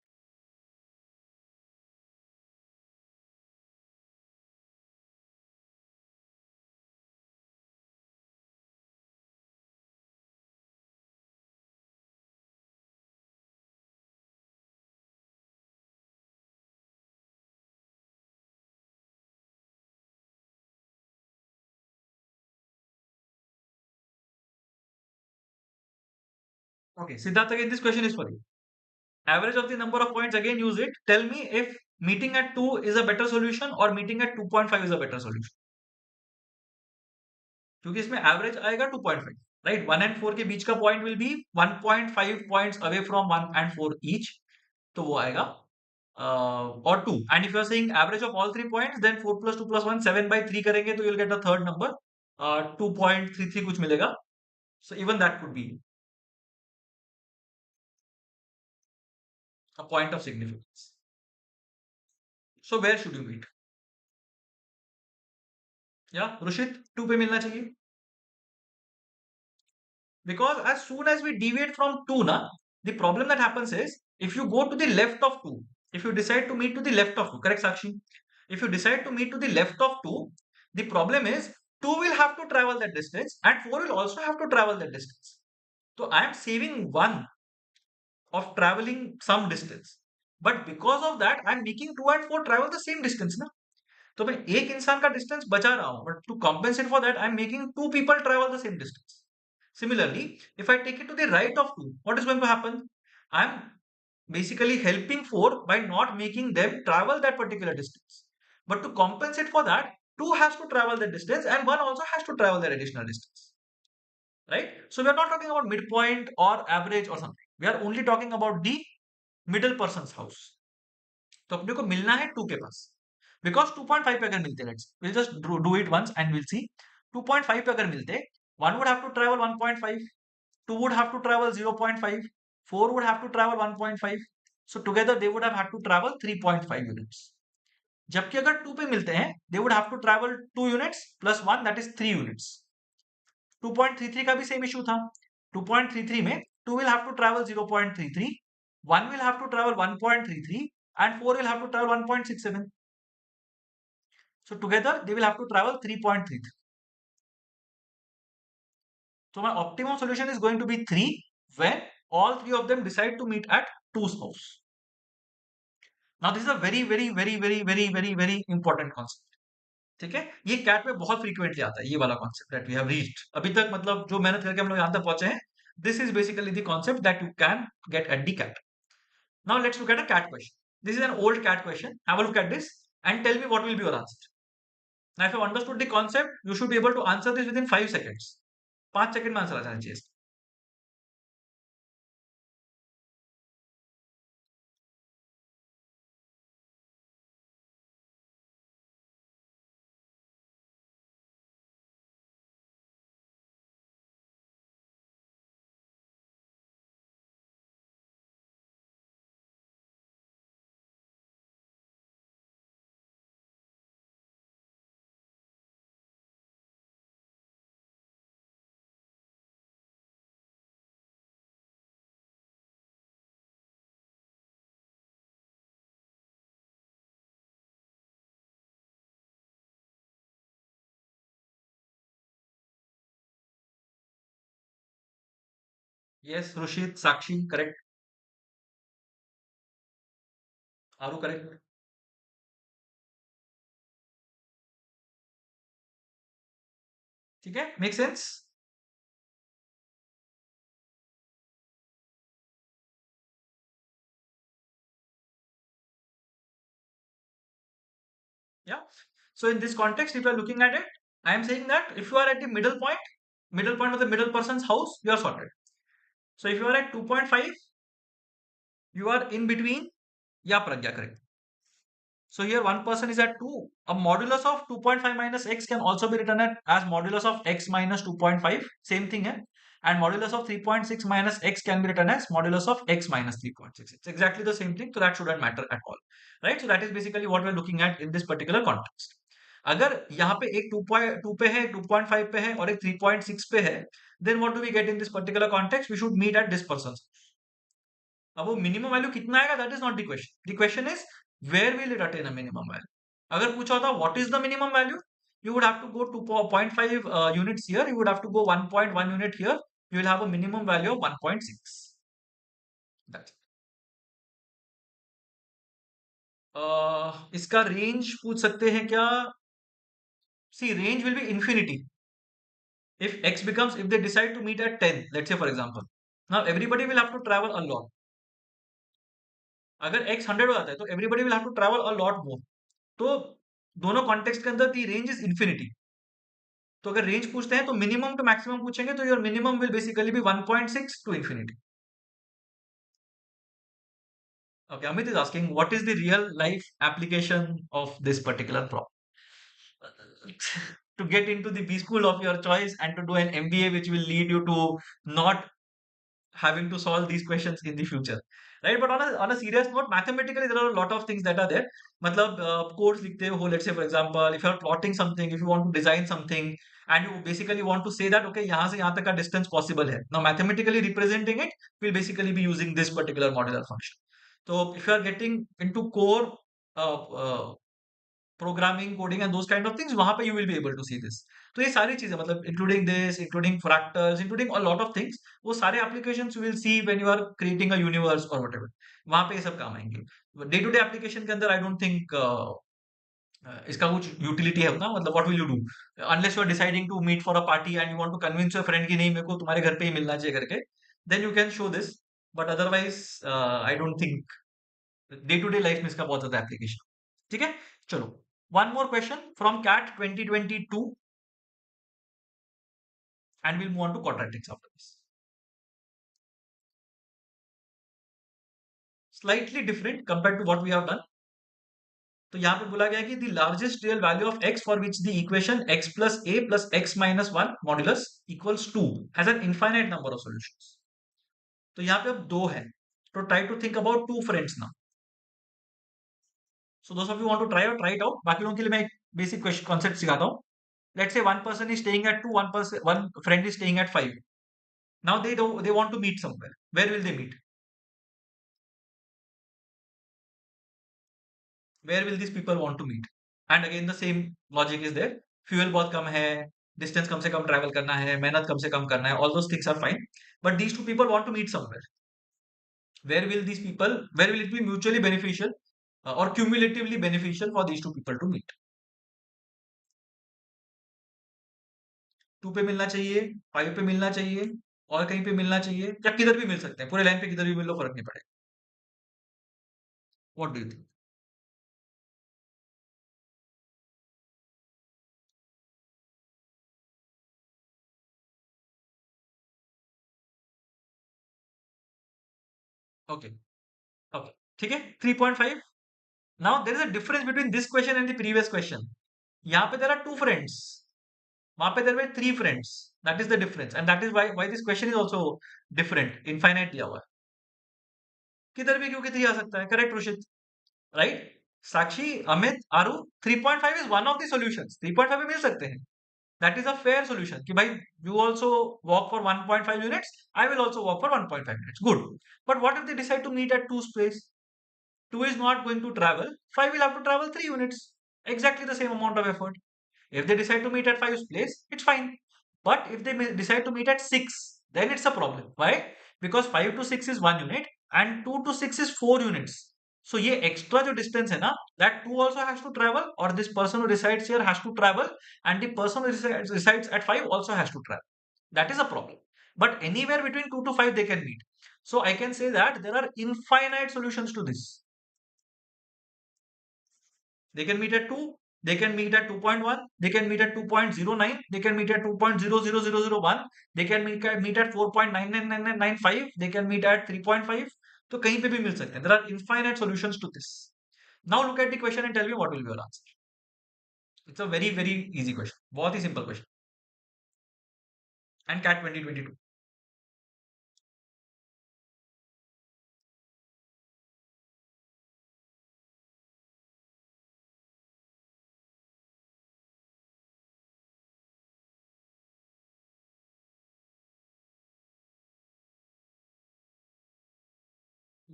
S1: Okay, Siddharth, again, this question is for you. Average of the number of points, again, use it. Tell me if meeting at 2 is a better solution or meeting at 2.5 is a better solution. क्योंकि इसमें average आएगा 2.5, right? 1 and 4 के बीच का point will be 1.5 points away from 1 and 4 each, तो वो आएगा और 2, and if you are saying average of all 3 points then 4 plus 2 plus 1 7/3 करेंगे तो you will get a third number 2.33 कुछ मिलेगा, so even that could be a point of significance. So where should you meet? या रुशित 2 पे मिलना चाहिए, because as soon as we deviate from 2 na, the problem that happens is if you go to the left of 2, if you decide to meet to the left of 2, correct Sakshi? If you decide to meet to the left of 2, the problem is 2 will have to travel that distance and 4 will also have to travel that distance. So I am saving 1 of traveling some distance, but because of that I am making 2 and 4 travel the same distance na. तो मैं एक इंसान का distance बचा रहा हूं, but to compensate for that I am making 2 people travel the same distance. Similarly, if I take it to the right of 2, what is going to happen? I'm basically helping 4 by not making them travel that particular distance. But to compensate for that, 2 has to travel that distance and 1 also has to travel that additional distance. Right? So we are not talking about midpoint or average or something. We are only talking about the middle person's house. तो अपने को मिलना है 2 के पास. Because 2.5 पे अगर मिलते, let's will just do it once and will see. 2.5 पे अगर मिलते, 1 would have to travel 1.5, 2 would have to travel 0.5, 4 would have to travel 1.5, so together they would have had to travel 3.5 units. जबकि अगर 2 पे मिलते हैं, they would have to travel 2 units plus 1, that is 3 units. 2.33 का भी same issue था. 2.33 में 2 will have to travel 0.33, 1 will have to travel 1.33 and 4 will have to travel 1.67. So together they will have to travel 3.33. So my optimum solution is going to be 3 when all 3 of them decide to meet at 2's house. Now this is a very very very very very very very important concept. ठीक है, ये cat में बहुत frequently आता है, ये वाला concept that we have reached अभी तक, मतलब जो मेहनत करके हम लोग यहाँ तक पहुंचे हैं. This is basically the concept that you can get at the CAT. Now let's look at a CAT question. This is an old CAT question. Have a look at this and tell me what will be your answer. Now if you understood the concept, you should be able to answer this within 5 seconds. 5 second में answer आ जाना चाहिए. Yes, Rushit, Sakshi, correct. Aru, correct. ठीक है, make sense? Yeah. So in this context, if you are looking at it, I am saying that if you are at the middle point of the middle person's house, you are sorted. So if you are at 2.5, you are in between. Yeah, Pragya, correct. So here one person is at 2. A modulus of 2.5 minus x can also be written as modulus of x minus 2.5. Same thing, eh? And modulus of 3.6 minus x can be written as modulus of x minus 3.6. It's exactly the same thing, so that shouldn't matter at all. Right? So that is basically what we're looking at in this particular context. अगर यहाँ पे एक 2.2 पे है, 2.5 पे है और एक 3.6 पे है, then what do we get in this particular context? We should meet at this person's. अब वो मिनिमम वैल्यू कितना आएगा, that is not the question. The question is where will it attain a minimum value. अगर पूछा होता what is the minimum value, you would have to go 2.5 units here, you would have to go 1.1 unit here, you will have a minimum value of 1.6. That's it. इसका range पूछ सकते हैं क्या? See range will be infinity if x becomes, if they decide to meet at 10, let's say for example, now everybody will have to travel a lot. अगर x 100 हो जाता है तो everybody will have to travel a lot more. तो दोनों context के अंदर दी range is infinity. तो अगर रेंज पूछते हैं तो मिनिमम टू मैक्सिमम पूछेंगे तो your minimum will basically be 1.6 to infinity. Okay, Amit is asking what is the real life application of this particular problem. To get into the B school of your choice and to do an MBA, which will lead you to not having to solve these questions in the future, right? But on a serious note, mathematically there are a lot of things that are there. मतलब codes लिखते हो, let's say for example, if you are plotting something, if you want to design something, and you basically want to say that okay यहाँ से यहाँ तक का distance possible है. Now mathematically representing it will basically be using this particular modular function. So if you are getting into core uh, uh, programming coding and those kind of things, वहां पे you will be able to see this. तो ये सारी चीजें मतलब including this, including fractals, including a lot of things, वो सारे applications you will see when you are creating a universe और व्हाटएवर. वहां पे ये सब काम आएंगे. डे टू डे एप्लीकेशन के अंदर आई डोंट थिंक इसका कुछ यूटिलिटी है उतना. मतलब what will you do unless you are deciding to meet for a party and you want to convince your friend कि नहीं मेरे को तुम्हारे घर पे ही मिलना चाहिए करके, then you can show this. But otherwise I don't think day to day life में इसका बहुत ज्यादा एप्लीकेशन. ठीक है, चलो. One more question from CAT 2022 and we'll move on to quadratics after this. Slightly different compared to what we have done. तो यहाँ पे बोला गया कि the largest real value of x for which the equation x plus a plus x minus 1 modulus equals 2 has an infinite number of solutions. तो यहाँ पे अब दो है. तो try to think about two friends now. So those of you want to try it out. बाकी लोगों के लिए मैं एक basic question concept सिखाता हूँ. Let's say one person is staying at 2, one friend is staying at 5. Now they want to meet somewhere. Where will they meet? Where will these people want to meet? And again the same logic is there. Fuel बहुत कम है, distance कम से कम travel करना है, मेहनत कम से कम करना है, all those things are fine. But these two people want to meet somewhere. Where will these people, where will it be mutually beneficial or cumulatively beneficial for these two people to meet? 2 पे मिलना चाहिए, 5 पे मिलना चाहिए, और कहीं पे मिलना चाहिए, या किधर भी मिल सकते हैं, पूरे लाइन पे किधर भी मिल लो फर्क नहीं पड़ेगा. What do you think? Okay, okay, ठीक है. 3.5. Now there is a difference between this question and the previous question. यहाँ पे there are two friends. वहां पे there were three friends. That is the difference, and that is why this question is also different. Infinite दिया हुआ है. किधर भी क्योंकि 3 आ सकता है. Correct Roshit, right. Sakshi, Amit, Aru, 3.5 is one of the solutions. 3.5 में मिल सकते हैं. That is a fair solution कि भाई you also walk for 1.5 units, I will also walk for 1.5 minutes. Good. But what if they decide to meet at two space? 2 is not going to travel, 5 will have to travel 3 units. Exactly the same amount of effort. If they decide to meet at 5's place, it's fine. But if they decide to meet at 6, then it's a problem. Why? Because 5 to 6 is 1 unit and 2 to 6 is 4 units. So ये extra जो distance है ना, that 2 also has to travel, or this person who resides here has to travel, and the person who resides at 5 also has to travel. That is a problem. But anywhere between 2 to 5 they can meet. So I can say that there are infinite solutions to this. They can meet at 2, they can meet at 2.1, they can meet at 2.09, they can meet at 2.00001, they can meet at 4.999995, they can meet at 3.5. तो कहीं पे भी मिल सकते हैं. There are infinite solutions to this. Now look at the question and tell me what will be your answer. It's a very very easy question. बहुत ही simple question. And cat 2022.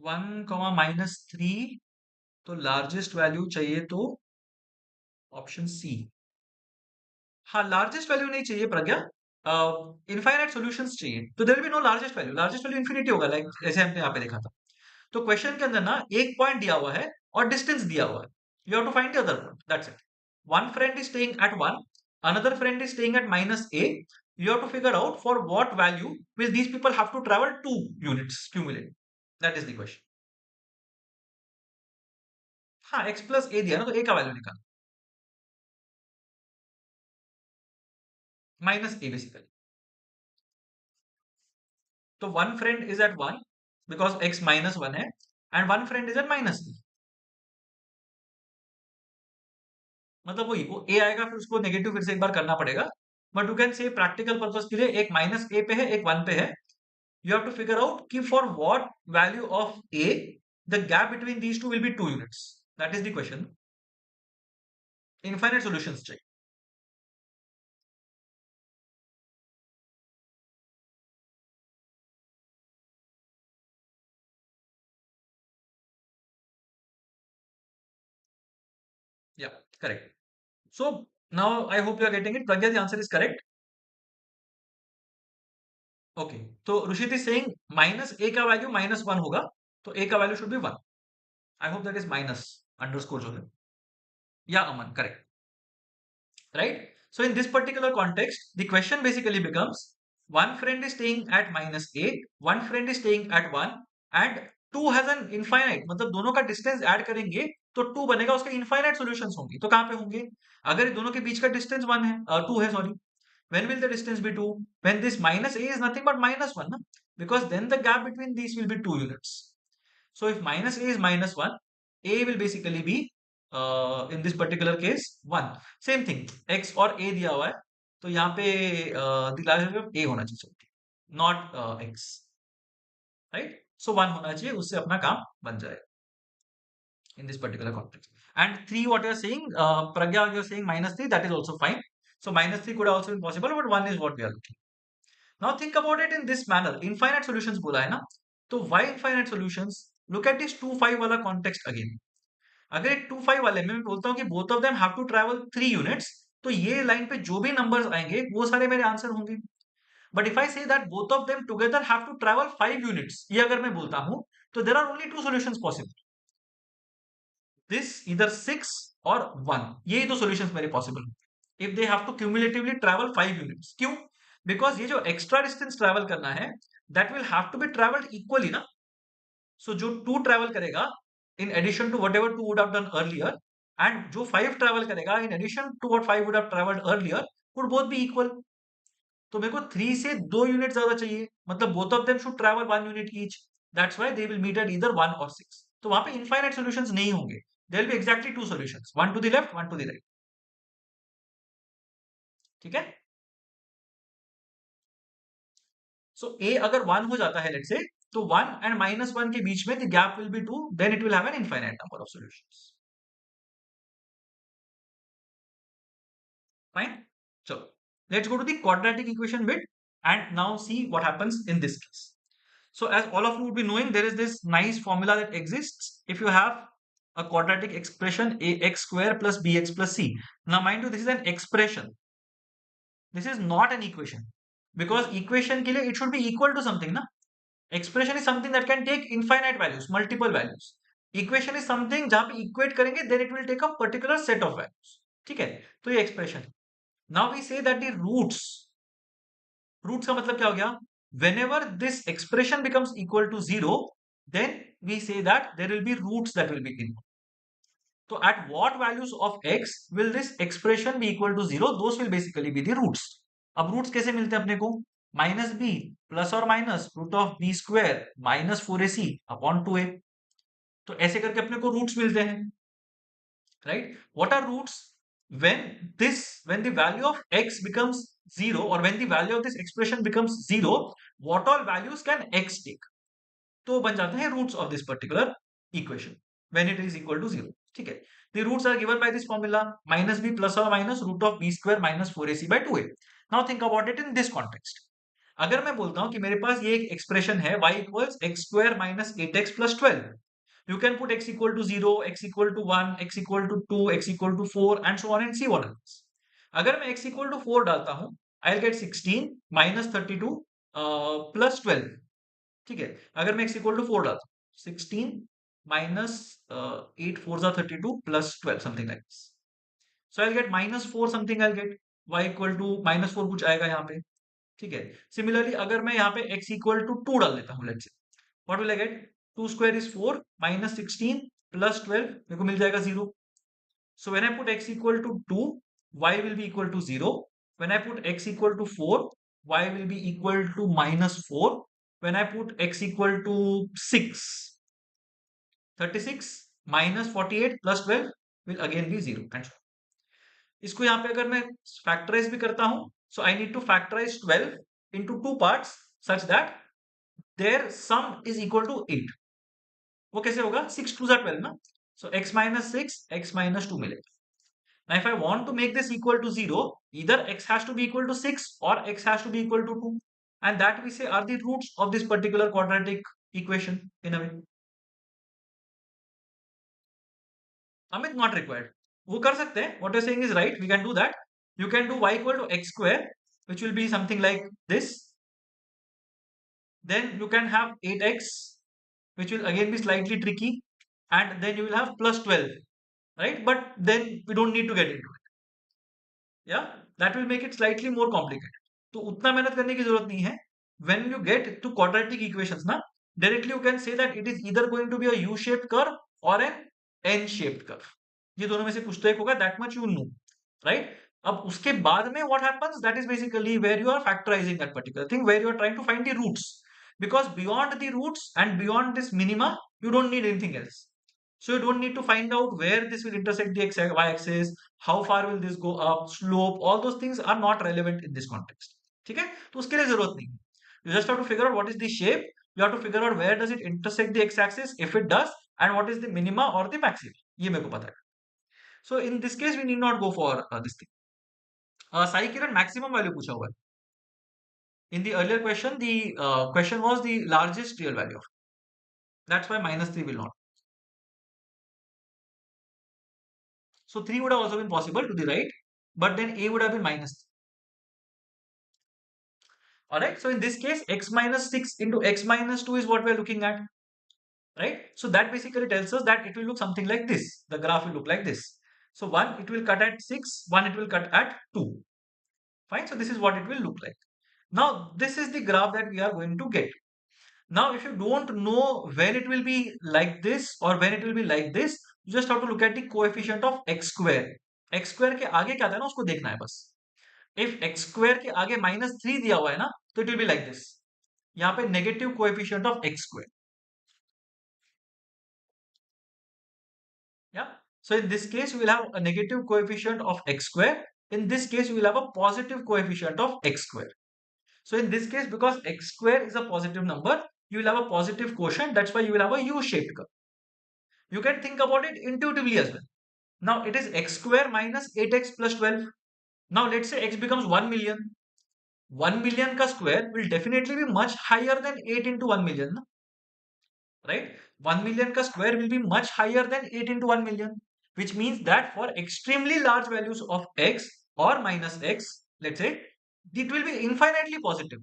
S1: 1, -3. तो largest value चाहिए तो option C. हाँ, largest value नहीं चाहिए प्रज्ञा. Infinite solutions चाहिए. तो there will be no largest value. Largest value infinity होगा, लाइक जैसे हमने यहाँ पे देखा था. तो क्वेश्चन के अंदर ना एक पॉइंट दिया हुआ है और डिस्टेंस दिया हुआ है. You have to find the other point, that's it. One friend is staying at 1, Another friend is staying at minus a. You have to figure out for what value will these people have to travel 2 units cumulative. That is the question. हाँ, x plus a दिया ना, तो a का value निकाल, minus a basically. तो one friend is at one because x minus one है, and one friend is at minus a. मतलब वही, वो a आएगा फिर उसको नेगेटिव फिर से एक बार करना पड़ेगा, but you can say practical purpose के लिए एक माइनस a पे है, एक वन पे है. You have to figure out कि for what value of a the gap between these two will be 2 units. That is the question. Infinite solutions चाहिए. Yeah, correct. So now I hope you are getting it. Pragya, the answer is correct. Okay. तो Rushit is saying minus a का value minus one होगा, तो a का value should be one. I hope that is minus underscore जो है. या अमन, correct. Right? So in this particular context, the question basically becomes one friend is staying at minus a, one friend is staying at one, and two has an infinite. मतलब दोनों का distance add करेंगे तो to बनेगा, उसके infinite solutions होंगे. तो कहां पे होंगे? अगर दोनों के बीच का डिस्टेंस वन है, टू है, sorry. When will the distance be 2? When this minus a is nothing but minus 1, na? Because then the gap between these will be 2 units. So if minus a is minus 1, a will basically be in this particular case 1. Same thing, x और a दिया हुआ है, तो यहाँ पे दिला है a होना चाहिए, not x, right? So 1 होना चाहिए, उससे अपना काम बन जाएगा in this particular context. And 3, what you are saying, Pragya, you are saying minus 3, that is also fine. So minus 3 could also be possible, but 1 is what we are looking. Now think about it in this manner. Infinite solutions बोला है ना, तो why infinite solutions? Look at this 2 5 वाला context again. अगर एक 2 5 वाले में मैं बोलता हूँ कि both of them have to travel 3 units, तो ये लाइन पे जो भी नंबर्स आएंगे वो सारे मेरे आंसर होंगे. But if I say that both of them together have to travel 5 units, ये अगर मैं बोलता हूँ, तो there are only 2 solutions possible. This either 6 or 1, ये दो solutions मेरे possible. If they have to cumulatively travel 5 units, क्यों? Because ये जो extra distance travel करना है, that will have to be traveled equally ना. So जो 2 travel करेगा in addition to whatever 2 would have done earlier, and जो 5 travel करेगा in addition to what 5 would have traveled earlier, would both be equal. तो मेरे को 3 से 2 unit ज्यादा चाहिए, मतलब both of them should travel 1 unit each. That's why they will meet at either 1 or 6. तो वहां पे infinite solutions नहीं होंगे. There will be exactly 2 solutions, one to the left, one to the right. ठीक है? So a अगर 1 हो जाता है, let's say, तो 1 and minus 1 के बीच में the gap will be 2, then it will have an infinite number of solutions. Fine? So let's go to the quadratic equation bit and now see what happens in this case. So as all of you would be knowing, there is this nice formula that exists if you have a quadratic expression ax square plus bx plus c. Now mind you, this is an expression. This is not an equation, because equation के लिए it should be equal to something ना. Expression is something that can take infinite values, multiple values. Equation is something जहां पे equate करेंगे then it will take a particular set of values. ठीक है, तो ये expression. Now we say that the roots का मतलब क्या हो गया? Whenever this expression becomes equal to 0, then we say that there will be roots that will be in. So at what values of x will this expression be equal to 0? Those will basically be the roots. अब roots कैसे मिलते हैं अपने को? Minus b plus और minus root of b square minus 4ac upon 2a. तो ऐसे करके अपने को रूट्स मिलते हैं, right? What are roots? When the value of x becomes 0, or when the value of this expression becomes 0, what all values can x take? तो बन जाते हैं roots of this particular equation when it is equal to 0. ठीक है, the roots are given by this formula minus b plus or minus root of b square minus 4ac by 2a. Now think about it in this context. अगर मैं बोलता हूं कि मेरे पास ये एक एक्सप्रेशन है y equals x square minus 8x plus 12, you can put x equal to 0, x equal to 1, x equal to 2, x equal to 4 and so on and see what happens. अगर मैं x equal to 4 डालता हूं, I'll get 16 minus 32 plus 12. ठीक है, अगर मैं x equal to 4 डालता हूं, 16 minus 8 4s are 32 plus 12, something like this. So I'll get minus 4 something I'll get. y equal to -4 कुछ आएगा यहाँ पे, ठीक है। सिमिलरली अगर मैं यहाँ पे x इक्वल टू 2 डाल देता हूँ, let's say, what will I get? 2 square is 4, -16 plus 12 मेरे को मिल जाएगा 0. So when I put x equal to 2, y will be equal to 0. When I put x equal to 4, y will be equal to -4. When I put x equal to 6, 36 minus 48 plus 12 will again be 0. And so इसको यहाँ पे अगर मैं factorise भी करता हूं, so I need to factorize 12 into two parts such that their sum is equal to 8. वो कैसे होगा? 6 2 12 ना, so x minus 6 x minus 2 मिलेगा. Now, if I want to make this equal to 0, either x has to be equal to 6 or x has to be equal to 2. And that we say are the roots of this particular quadratic equation in a way. Amit, not required. वो कर सकते हैं. What you're saying is right. We can do that. You can do y equal to x square, which will be something like this. Then you can have 8x, which will again be slightly tricky. And then you will have plus 12, right? But then we don't need to get into it. Yeah, that will make it slightly more complicated. तो उतना मेहनत करने की जरूरत नहीं है. When you get to quadratic equations ना, directly you can say that it is either going to be a U-shaped curve or an N-shaped curve. ये दोनों में से कुछ तो एक होगा. That much you know, right? अब उसके बाद में what happens? That is basically where you are factorizing that particular thing, where you are trying to find the roots. Because beyond the roots and beyond this minima, you don't need anything else. So you don't need to find out where this will intersect the y-axis, how far will this go up, slope, all those things are not relevant in this context. ठीक है? तो उसके लिए जरूरत नहीं. You just have to figure out what is the shape. You have to figure out where does it intersect the x-axis, if it does, and what is the minima or the maximum. ये मेरे को पता है. So in this case, we need not go for this thing. Sai Kiran maximum value पूछा हुआ है. In the earlier question, the question was the largest real value of it. That's why -3 will not. So 3 would have also been possible to the right, but then a would have been -3. Alright, so in this case, x minus 6 into x minus 2 is what we are looking at. Right? So that basically tells us that it will look something like this. The graph will look like this. So 1, it will cut at 6, 1, it will cut at 2. Fine, so this is what it will look like. Now, this is the graph that we are going to get. Now, if you don't know when it will be like this or when it will be like this, you just have to look at the coefficient of x square. x square के आगे क्या था ना, उसको देखना है बस. If x square के आगे -3 दिया हुआ है ना, तो it will be like this. यहाँ पे negative coefficient of x square. Yeah. So in this case, we will have a negative coefficient of x square. In this case, we will have a positive coefficient of x square. So in this case, because x square is a positive number, you will have a positive quotient. That's why you will have a U-shaped curve. You can think about it intuitively as well. Now it is x square minus 8x plus 12. Now let's say x becomes 1 million. 1 million ka square will definitely be much higher than 8 into 1 million. Right? 1 million ka square will be much higher than 8 into 1 million, which means that for extremely large values of x or minus x, let's say, it will be infinitely positive.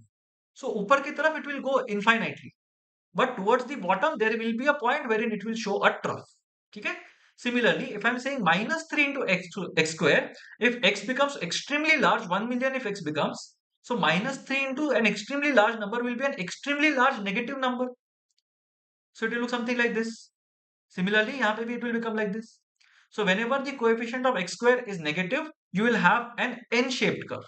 S1: So upar ki taraf it will go infinitely, but towards the bottom there will be a point wherein it will show a trough. Okay? Similarly, if I'm saying -3 into x square, if x becomes extremely large, 1 million if x becomes, so -3 into an extremely large number will be an extremely large negative number. So it will look something like this. Similarly, यहाँ पे भी it will become like this. So whenever the coefficient of x square is negative, you will have an n-shaped curve.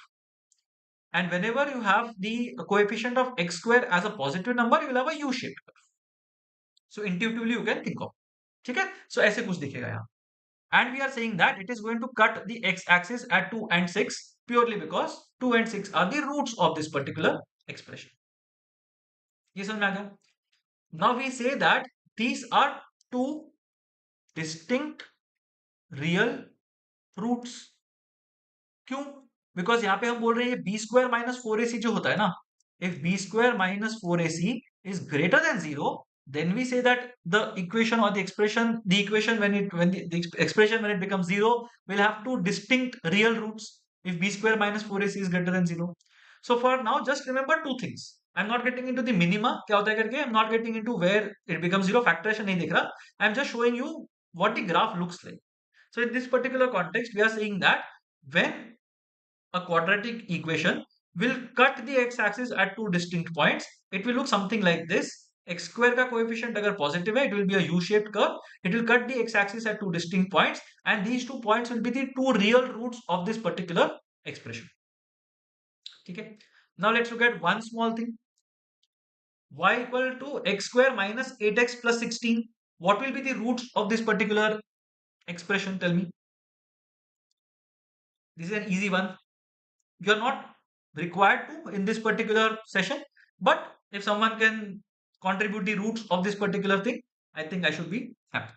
S1: And whenever you have the coefficient of x square as a positive number, you will have a U-shaped curve. So intuitively you can think of. ठीक है? So ऐसे कुछ दिखेगा यहाँ. And we are saying that it is going to cut the x-axis at 2 and 6 purely because 2 and 6 are the roots of this particular expression. ये समझ में आ गया? Now we say that these are two distinct real roots. क्यों? Because यहाँ पे हम बोल रहे हैं बी स्क्वायर माइनस 4ac जो होता है ना, if b square minus 4ac is greater than 0, then we say that the equation or the equation when the expression when it becomes 0 will have two distinct real roots if b square minus 4ac is greater than 0. So for now just remember two things. I'm not getting into the minima क्या होता है करके, I'm not getting into where it becomes 0, factorization नहीं दिख रहा. I'm just showing you what the graph looks like. So in this particular context we are saying that when a quadratic equation will cut the x-axis at two distinct points. It will look something like this. X square का coefficient अगर positive है, it will be a U-shaped curve. It will cut the x-axis at two distinct points, and these 2 points will be the two real roots of this particular expression. Okay. Now let's look at one small thing. Y equal to x square minus 8x plus 16. What will be the roots of this particular expression? Tell me. This is an easy one. You're not required to in this particular session, but if someone can contribute the roots of this particular thing, I think I should be happy.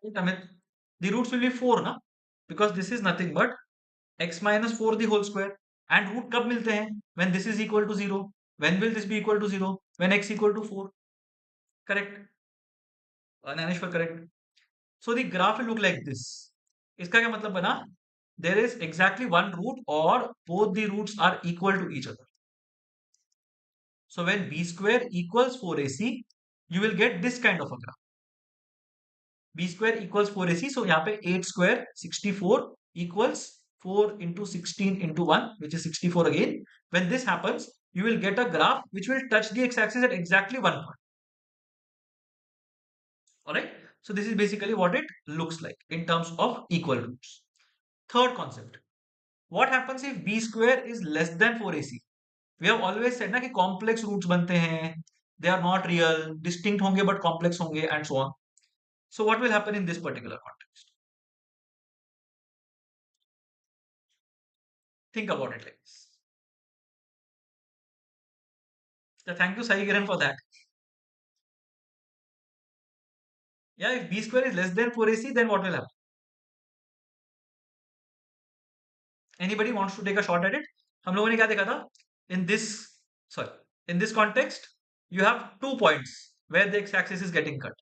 S1: Right, Amit? The roots will be 4 na, because this is nothing but x minus 4 the whole square. And root कब मिलते हैं? When this is equal to 0. When will this be equal to 0? When x equal to 4. Correct. Naneshwar, correct. So the graph will look like this. इसका क्या मतलब बना? There is exactly one root or both the roots are equal to each other. So when b square equals 4ac, you will get this kind of a graph. b square equals 4ac. So यहाँ पे 8 square 64 equals 4 into 16 into 1, which is 64 again. When this happens, you will get a graph which will touch the x-axis at exactly one point. Alright. So this is basically what it looks like in terms of equal roots. Third concept. What happens if b square is less than 4ac? We have always said ना कि complex roots बनते हैं. They are not real. Distinct होंगे but complex होंगे and so on. So what will happen in this particular context? Think about it like this. So thank you, Sai Kiran, for that. Yeah, if b square is less than 4ac, then what will happen? Anybody wants to take a shot at it? हम लोगों ने क्या देखा था? In this, sorry, in this context, you have 2 points where the x-axis is getting cut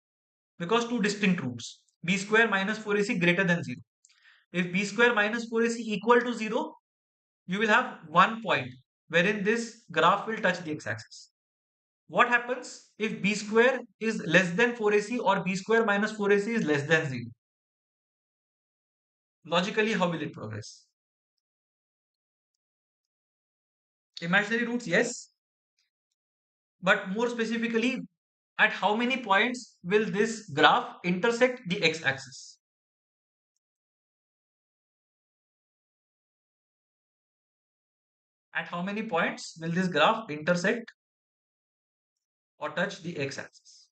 S1: because two distinct roots. B square minus 4ac greater than 0. If b square minus 4ac equal to 0, you will have 1 point wherein this graph will touch the x-axis. What happens if b square is less than 4ac or b square minus 4ac is less than 0? Logically, how will it progress? Imaginary roots, yes. But more specifically, at how many points will this graph intersect the x-axis? At how many points will this graph intersect or touch the x-axis?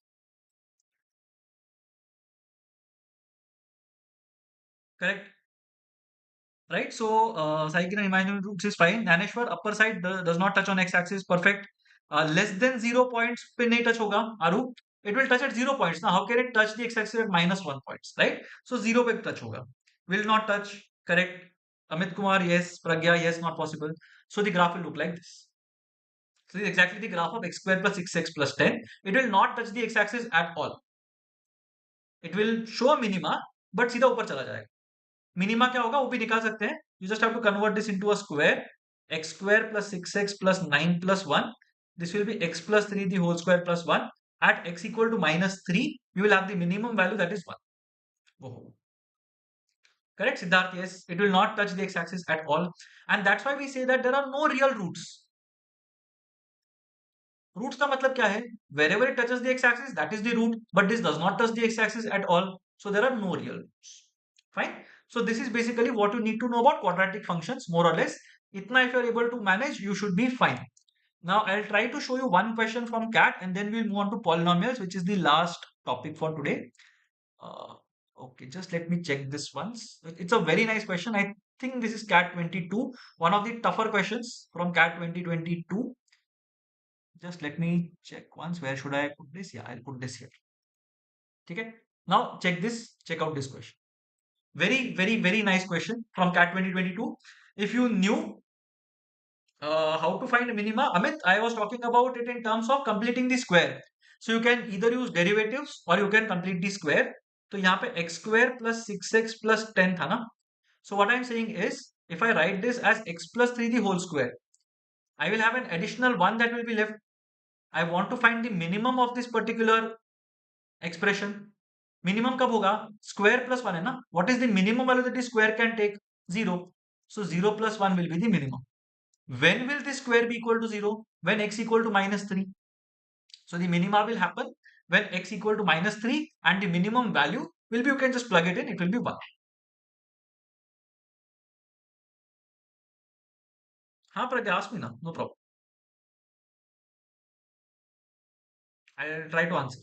S1: Correct? Right? So, cycle and imaginary roots is fine. Naneshwar, upper side does not touch on x-axis. Perfect. Less than 0 points पे नहीं touch होगा. Aru, it will touch at 0 points. Now, how can it touch the x-axis at minus 1 points? Right? So, 0 पे touch होगा. Will not touch. Correct. Amit Kumar, yes. Pragya, yes. Not possible. So, the graph will look like this. So, this is exactly the graph of x square plus 6x plus 10. It will not touch the x-axis at all. It will show a minima, but सीधा ऊपर चला जाएगा. Minima क्या होगा वो भी निकाल सकते हैं. You just have to convert this into a square. X square plus 6x plus 9 plus 1. This will be x plus 3 the whole square plus 1. At x equal to minus 3, you will have the minimum value, that is 1. वो होगा. Correct, Siddharth? Yes, it will not touch the x-axis at all. And that's why we say that there are no real roots. Roots का मतलब क्या है? Wherever it touches the x-axis, that is the root. But this does not touch the x-axis at all. So there are no real roots. Fine. So this is basically what you need to know about quadratic functions, more or less. Itna if you are able to manage, you should be fine. Now I'll try to show you one question from CAT and then we'll move on to polynomials, which is the last topic for today. Okay, just let me check this once. It's a very nice question. I think this is CAT 22, one of the tougher questions from CAT 2022. Just let me check once. Where should I put this? Yeah, I'll put this here. Okay. Now check this. Check out this question. Very, very, very nice question from CAT 2022. If you knew how to find minima, Amit, I was talking about it in terms of completing the square. So you can either use derivatives or you can complete the square. तो यहाँ पे x square plus 6x plus 10 था ना. So what I'm saying is, if I write this as x plus 3 the whole square, I will have an additional 1 that will be left. I want to find the minimum of this particular expression. Minimum कब होगा? Square plus 1 है ना. What is the minimum value that the square can take? 0. So 0 plus 1 will be the minimum. When will this square be equal to 0? When x equal to minus 3. So the minima will happen when x equal to minus 3, and the minimum value will be, you can just plug it in, it will be 1. हाँ, Pragya, ask me now, no problem. I'll try to answer.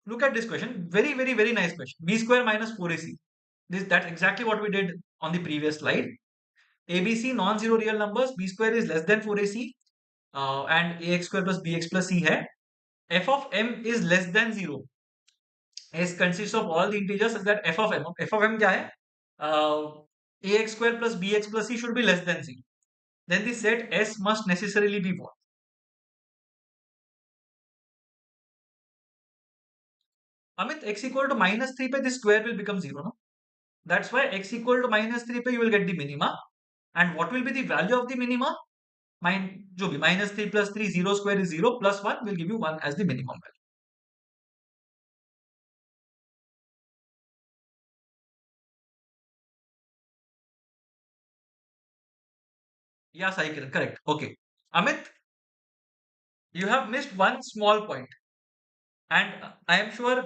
S1: Look at this question. Very, very, very nice question. B square minus 4ac. That's exactly what we did on the previous slide. ABC non-zero real numbers. B square is less than 4ac. And ax square plus bx plus c hai. F of m is less than 0. S consists of all the integers such that f of m. F of m क्या है? Ax square plus bx plus c should be less than 0. Then the set S must necessarily be what? Amit, x equal to minus 3 पे this square will become 0, no? That's why x equal to minus 3 पे you will get the minima. And what will be the value of the minima? जो भी minus 3 plus 3, 0 square is 0, plus 1 will give you 1 as the minimum value. Yeah, Sai Kiran, correct. Okay. Amit, you have missed one small point. And I am sure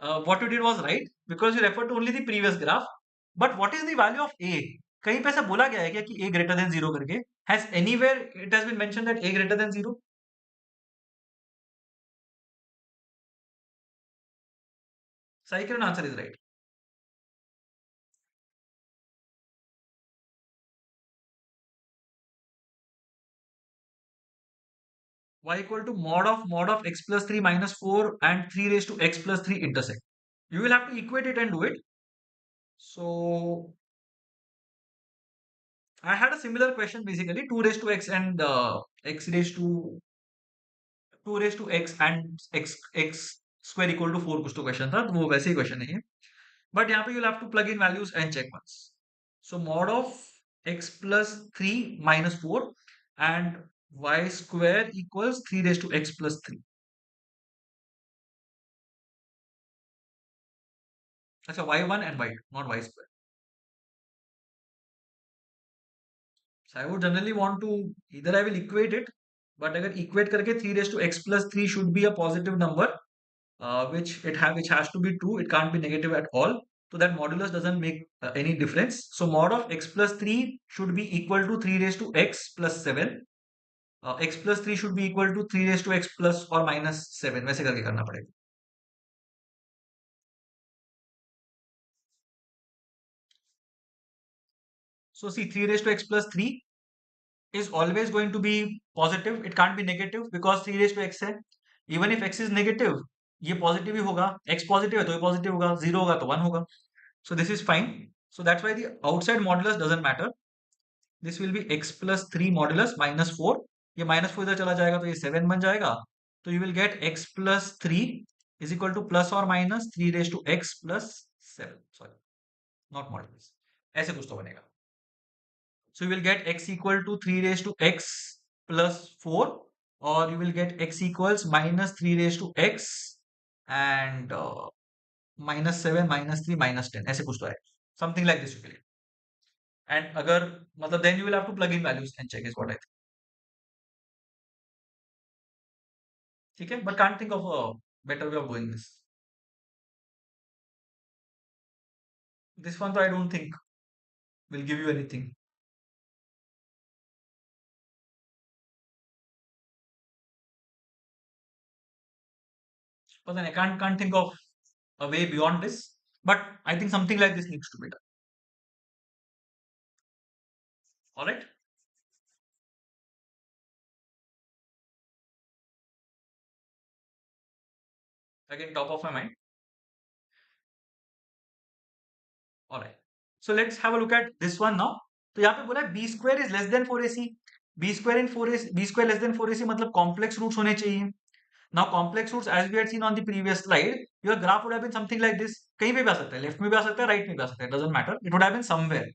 S1: what you did was right because you referred to only the previous graph. But what is the value of A? कहीं पे ऐसा बोला गया है क्या कि A greater than 0 करके? Has anywhere it has been mentioned that A greater than 0? Sai Kiran, answer is right. Y equal to mod of x plus 3 minus 4 and 3 raised to x plus 3 intersect. You will have to equate it and do it. So I had a similar question basically 2 raised to x and x raised to 2 raised to x and x square equal to 4 कुछ तो question था, तो वो वैसे ही question है ये. But यहाँ पे you'll have to plug in values and check once. So mod of x plus 3 minus 4 and y square equals 3 raised to x plus 3. अच्छा, y1 and y2, not y square. So I would generally want to, either I will equate it, but अगर equate करके 3 raised to x plus 3 should be a positive number, which has to be true. It can't be negative at all. So that modulus doesn't make any difference. So mod of x plus 3 should be equal to 3 raised to x plus 7. X plus 3 should be equal to 3 raised to x plus or minus 7. वैसे करके करना पड़ेगा. So see, 3 raised to x plus 3 is always going to be positive. It can't be negative because 3 raised to x है. Even if x is negative, ये positive ही होगा. X positive है तो ये positive होगा. 0 होगा तो 1 होगा. So this is fine. So that's why the outside modulus doesn't matter. This will be x plus 3 modulus minus 4. ये minus 4 इधर चला जाएगा तो ये 7 बन जाएगा. तो you will get x plus 3 is equal to plus or minus 3 raised to x plus 7. Sorry, not modulus. ऐसे कुछ तो बनेगा. So you will get x equal to 3 raised to x plus 4, or you will get x equals minus 3 raised to x and minus 7 minus 3 minus 10. ऐसे कुछ तो है. Something like this you will get. And अगर मतलब then you will have to plug in values and check is what I think. ठीक है, but can't think of a better way of doing this. This one, I don't think will give you anything. But then I can't think of a way beyond this. But I think something like this needs to be done. All right. Again, top of my mind. All right. So let's have a look at this one now. तो यहाँ पे बोला है b square is less than 4ac. b square in 4ac, b square less than 4ac मतलब complex roots होने चाहिए. Now complex roots, as we had seen on the previous slide, your graph would have been something like this. कहीं पे भी आ सकता है, left में भी आ सकता है, राइट में भी आ सकता है, doesn't matter. It would have been somewhere.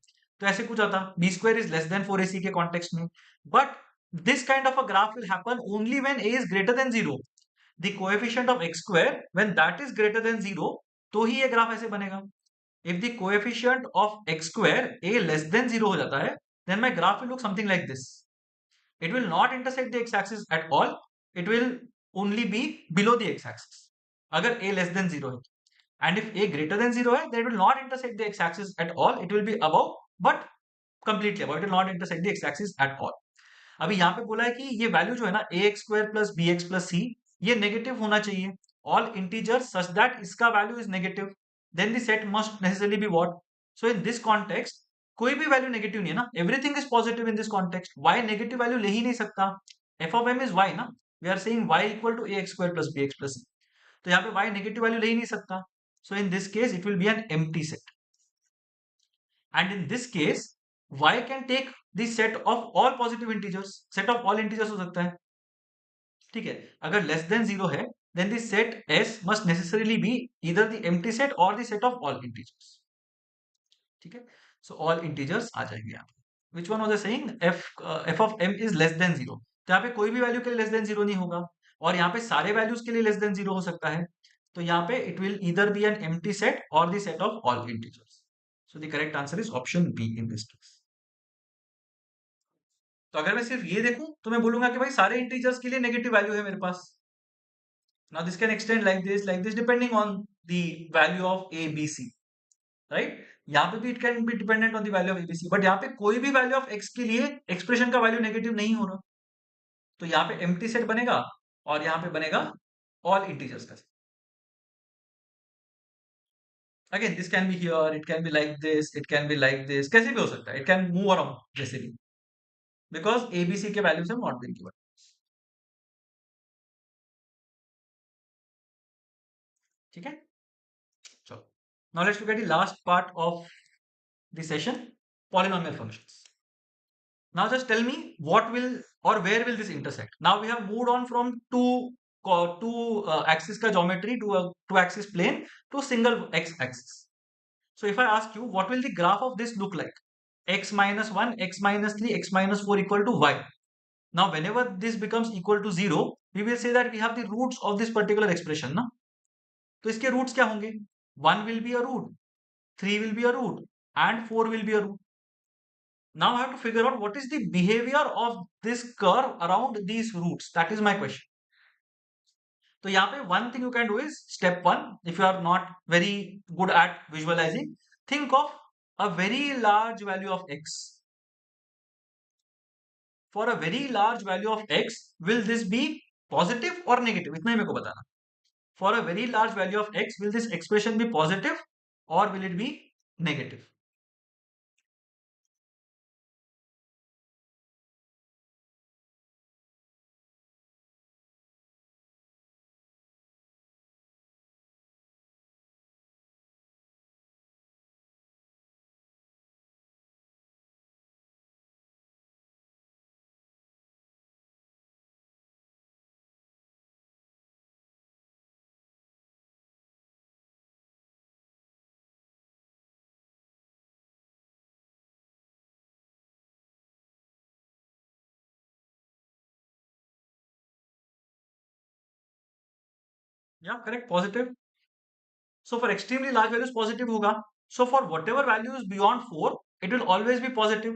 S1: तो ऐसे कुछ आता b square is less than 4ac के context में. But this kind of a graph will happen only when a is greater than 0. The coefficient of x square, when that is greater than 0, तो ही ये graph ऐसे बनेगा. If the coefficient of x square a less than 0 हो जाता है, then my graph will look something like this. It will not intersect the x-axis at all. It will only be below the x-axis. अगर a less than 0 है. And if a greater than 0 है, then it will not intersect the x-axis at all. It will be above, but completely above. It will not intersect the x-axis at all. अभी यहाँ पे बोला है कि ये value जो है ना a x square plus b x plus c, ये नेगेटिव होना चाहिए. ऑल इंटीजर्स सच दैट इसका value is negative. Then the set must necessarily be what. So in this context कोई भी वैल्यू नेगेटिव नहीं है ना. Everything is positive in this context. Y negative value ले ही नहीं सकता. F of m is y ना. We are saying y equal to a x square plus b x plus सी. तो यहाँ पे वाई नेगेटिव वैल्यू ले ही नहीं सकता. So in this case it will be an empty set. And in this case y can take the set of all positive integers. Set of all integers हो सकता है. ठीक है. अगर लेस देन 0 है, then the set S must necessarily be either the empty set or the set of all integers. ठीक है. So all integers आ जाएंगे यहाँ पे. Which one was I saying? F of m is less than 0. तो यहाँ पे कोई भी वैल्यू के लिए लेस देन 0 नहीं होगा, और यहाँ पे सारे वैल्यूज के लिए लेस देन 0 हो सकता है. तो यहाँ पे it will either be an empty set or the set of all integers. So the correct answer is option B in this case. तो अगर मैं सिर्फ ये देखूं तो मैं बोलूंगा कि भाई सारे इंटीजर्स के लिए नेगेटिव वैल्यू है मेरे पास. Now this can extend like this depending on the value of a b c, right. यहाँ पे भी it can be dependent on the value of a b c, but यहाँ पे कोई भी वैल्यू ऑफ एक्स के लिए एक्सप्रेशन का वैल्यू नेगेटिव नहीं हो रहा. तो यहाँ पे एम्प्टी सेट बनेगा और यहाँ पे बनेगा ऑल इंटीजर्स का. Again this can be here, it can B like this, it can B like this, कैसे भी हो सकता है. इट कैन मूव अराउंड जैसे भी, बिकॉज एबीसी के values have not been given. ठीक है. चलो, now let's look at the last part of the session, polynomial functions. Now just tell me what will or where will this intersect. Now we have moved on from two axis ka geometry to a two axis plane to single x axis. So if I ask you what will the graph of this look like, x minus 1, x minus 3, x minus 4 equal to y. Now whenever this becomes equal to 0, we will say that we have the roots of this particular expression ना. तो इसके roots क्या होंगे? 1 will be a root, 3 will be a root and 4 will be a root. Now I have to figure out what is the behavior of this curve around these roots. That is my question. So यहाँ पे one thing you can do is step one, if you are not very good at visualizing, think of a very large value of x. For a very large value of x, will this be positive or negative? इतना ही मेरे को बताना. For a very large value of x, will this expression be positive or will it be negative? Yeah, correct, positive. So for extremely large values, positive होगा. So for whatever values beyond 4, it will always be positive.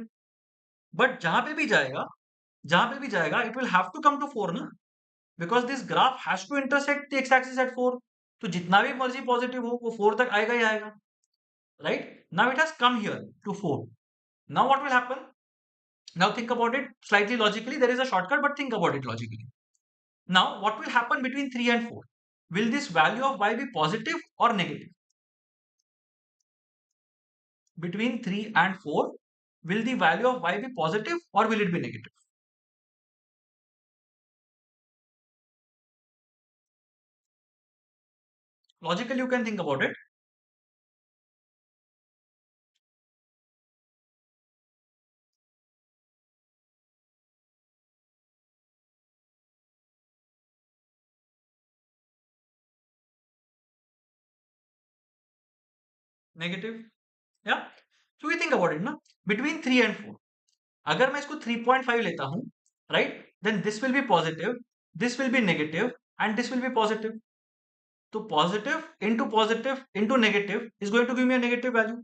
S1: But जहां पे भी जाएगा, it will have to come to 4 ना, because this graph has to intersect the x-axis at 4. तो जितना भी मर्जी पॉजिटिव हो, वो 4 तक आएगा ही आएगा, right? Now it has come here to 4. Now what will happen? Now think about it slightly logically. There is a shortcut, but think about it logically. Now what will happen between 3 and 4? Will this value of y be positive or negative? Between 3 and 4, will the value of y be positive or will it be negative? Logically, you can think about it. Negative, या क्योंकि think about it ना, between 3 and 4 अगर मैं इसको 3.5 लेता हूं, right, then this will be positive, this will be negative and this will be positive. तो positive into negative is going to give me a negative value.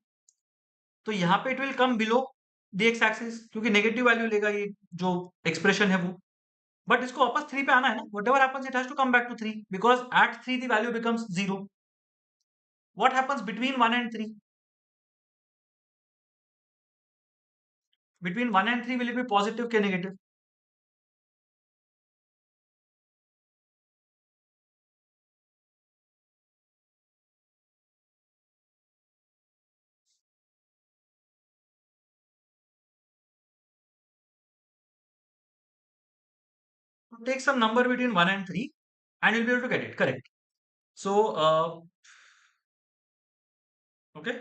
S1: तो यहाँ पे it will come below the x axis, क्योंकि negative value लेगा ये जो expression है वो. बट इसको वापस 3 पे आना है ना, whatever happens it has to come back to 3 because at 3 the value becomes 0. What happens between 1 and 3? Between 1 and 3 will it be positive or negative? So take some number between 1 and 3 and you'll be able to get it. Correct. So, okay.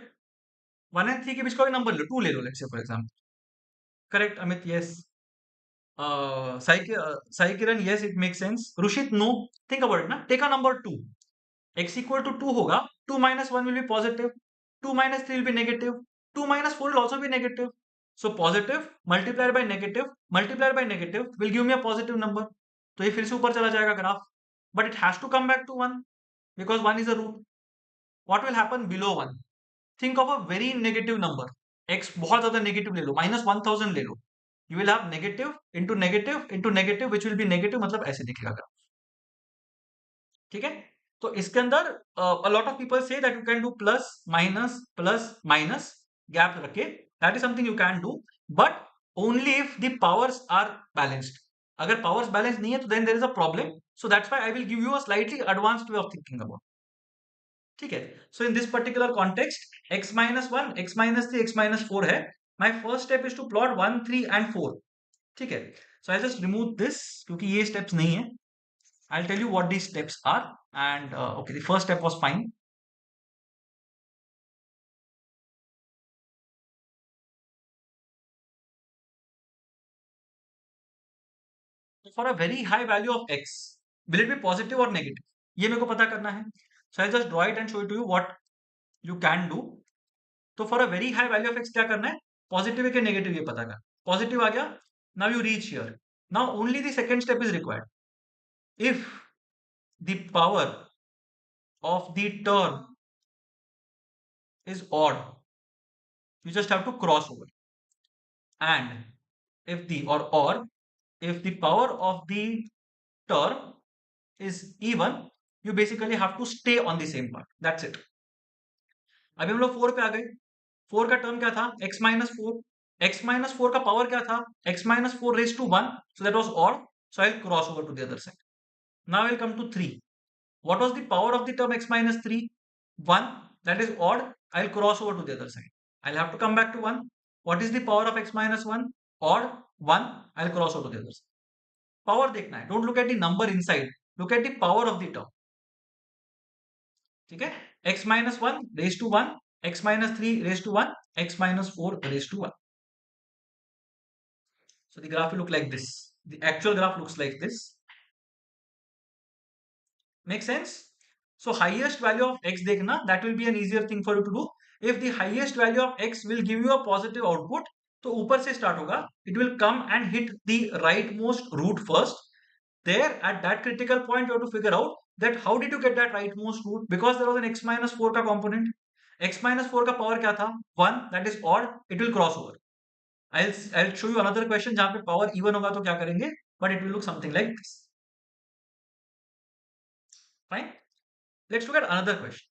S1: 1 and 3 के बीच का कोई number ले लो, 2 ले लो, let's say for example. Correct, Amit, yes. Sai Kiran, yes, it makes sense. Rushit, no. Think about it, na. Take a number 2. X equal to 2 होगा. 2 minus 1 will be positive. 2 minus 3 will be negative. 2 minus 4 will also be negative. So positive multiplied by negative will give me a positive number. तो ये फिर से ऊपर चला जाएगा graph. But it has to come back to 1 because 1 is a root. What will happen below 1? Think of a very negative number. X बहुत ज्यादा negative ले लो, minus 1000 ले लो. You will have negative into negative which will be negative, मतलब ऐसे दिखेगा graph. ठीक है. तो इसके अंदर a lot of people say that you can do plus minus gap रखे. That is something you can do, but only if the powers are balanced. अगर powers balanced नहीं है तो then there is a problem. So that's why I will give you a slightly advanced way of thinking about. ठीक है. So in this particular context, x minus 1, x minus 3, x minus 4 है. My first step is to plot 1, 3 and 4. ठीक है. So I just remove this क्योंकि ये steps नहीं है. I'll tell you what these steps are. And okay, the first step was fine. So for a very high value of x, will it be positive or negative? ये मेरे को पता करना है. So I'll just draw it and show it to you what you can do. तो for a very high value of x क्या करना है? पॉजिटिव है कि नेगेटिव ये पता करना. पॉजिटिव आ गया. Now you reach here. Now only the second step is required. If the power of the term is odd, you just have to cross over. And if the power of the term is even, you basically have to stay on the same part. That's it. अभी हम लोग 4 पे आ गए. 4 का term क्या था? x minus 4. x minus 4 का power क्या था? x minus 4 raised to 1. So that was odd. So I'll cross over to the other side. Now I'll come to 3. What was the power of the term x minus 3? 1. That is odd. I'll cross over to the other side. I'll have to come back to 1. What is the power of x minus 1? Odd. 1. I'll cross over to the other side. Power देखना है. Don't look at the number inside. Look at the power of the term. ठीक है. x minus 1 raised to 1, x minus 3 raised to 1, x minus 4 raised to 1. So the graph will look like this. The actual graph looks like this. Make sense? So highest value of x देखना, that will be an easier thing for you to do. If the highest value of x will give you a positive output, तो ऊपर से start होगा. It will come and hit the rightmost root first. There at that critical point you have to figure out that how did you get that rightmost root, because there was an x minus 4 का component. x minus 4 का power क्या था? 1. That is odd. It will cross over. I'll show you another question जहां पे power even होगा तो क्या करेंगे, but it will look something like this. Fine. Let's look at another question.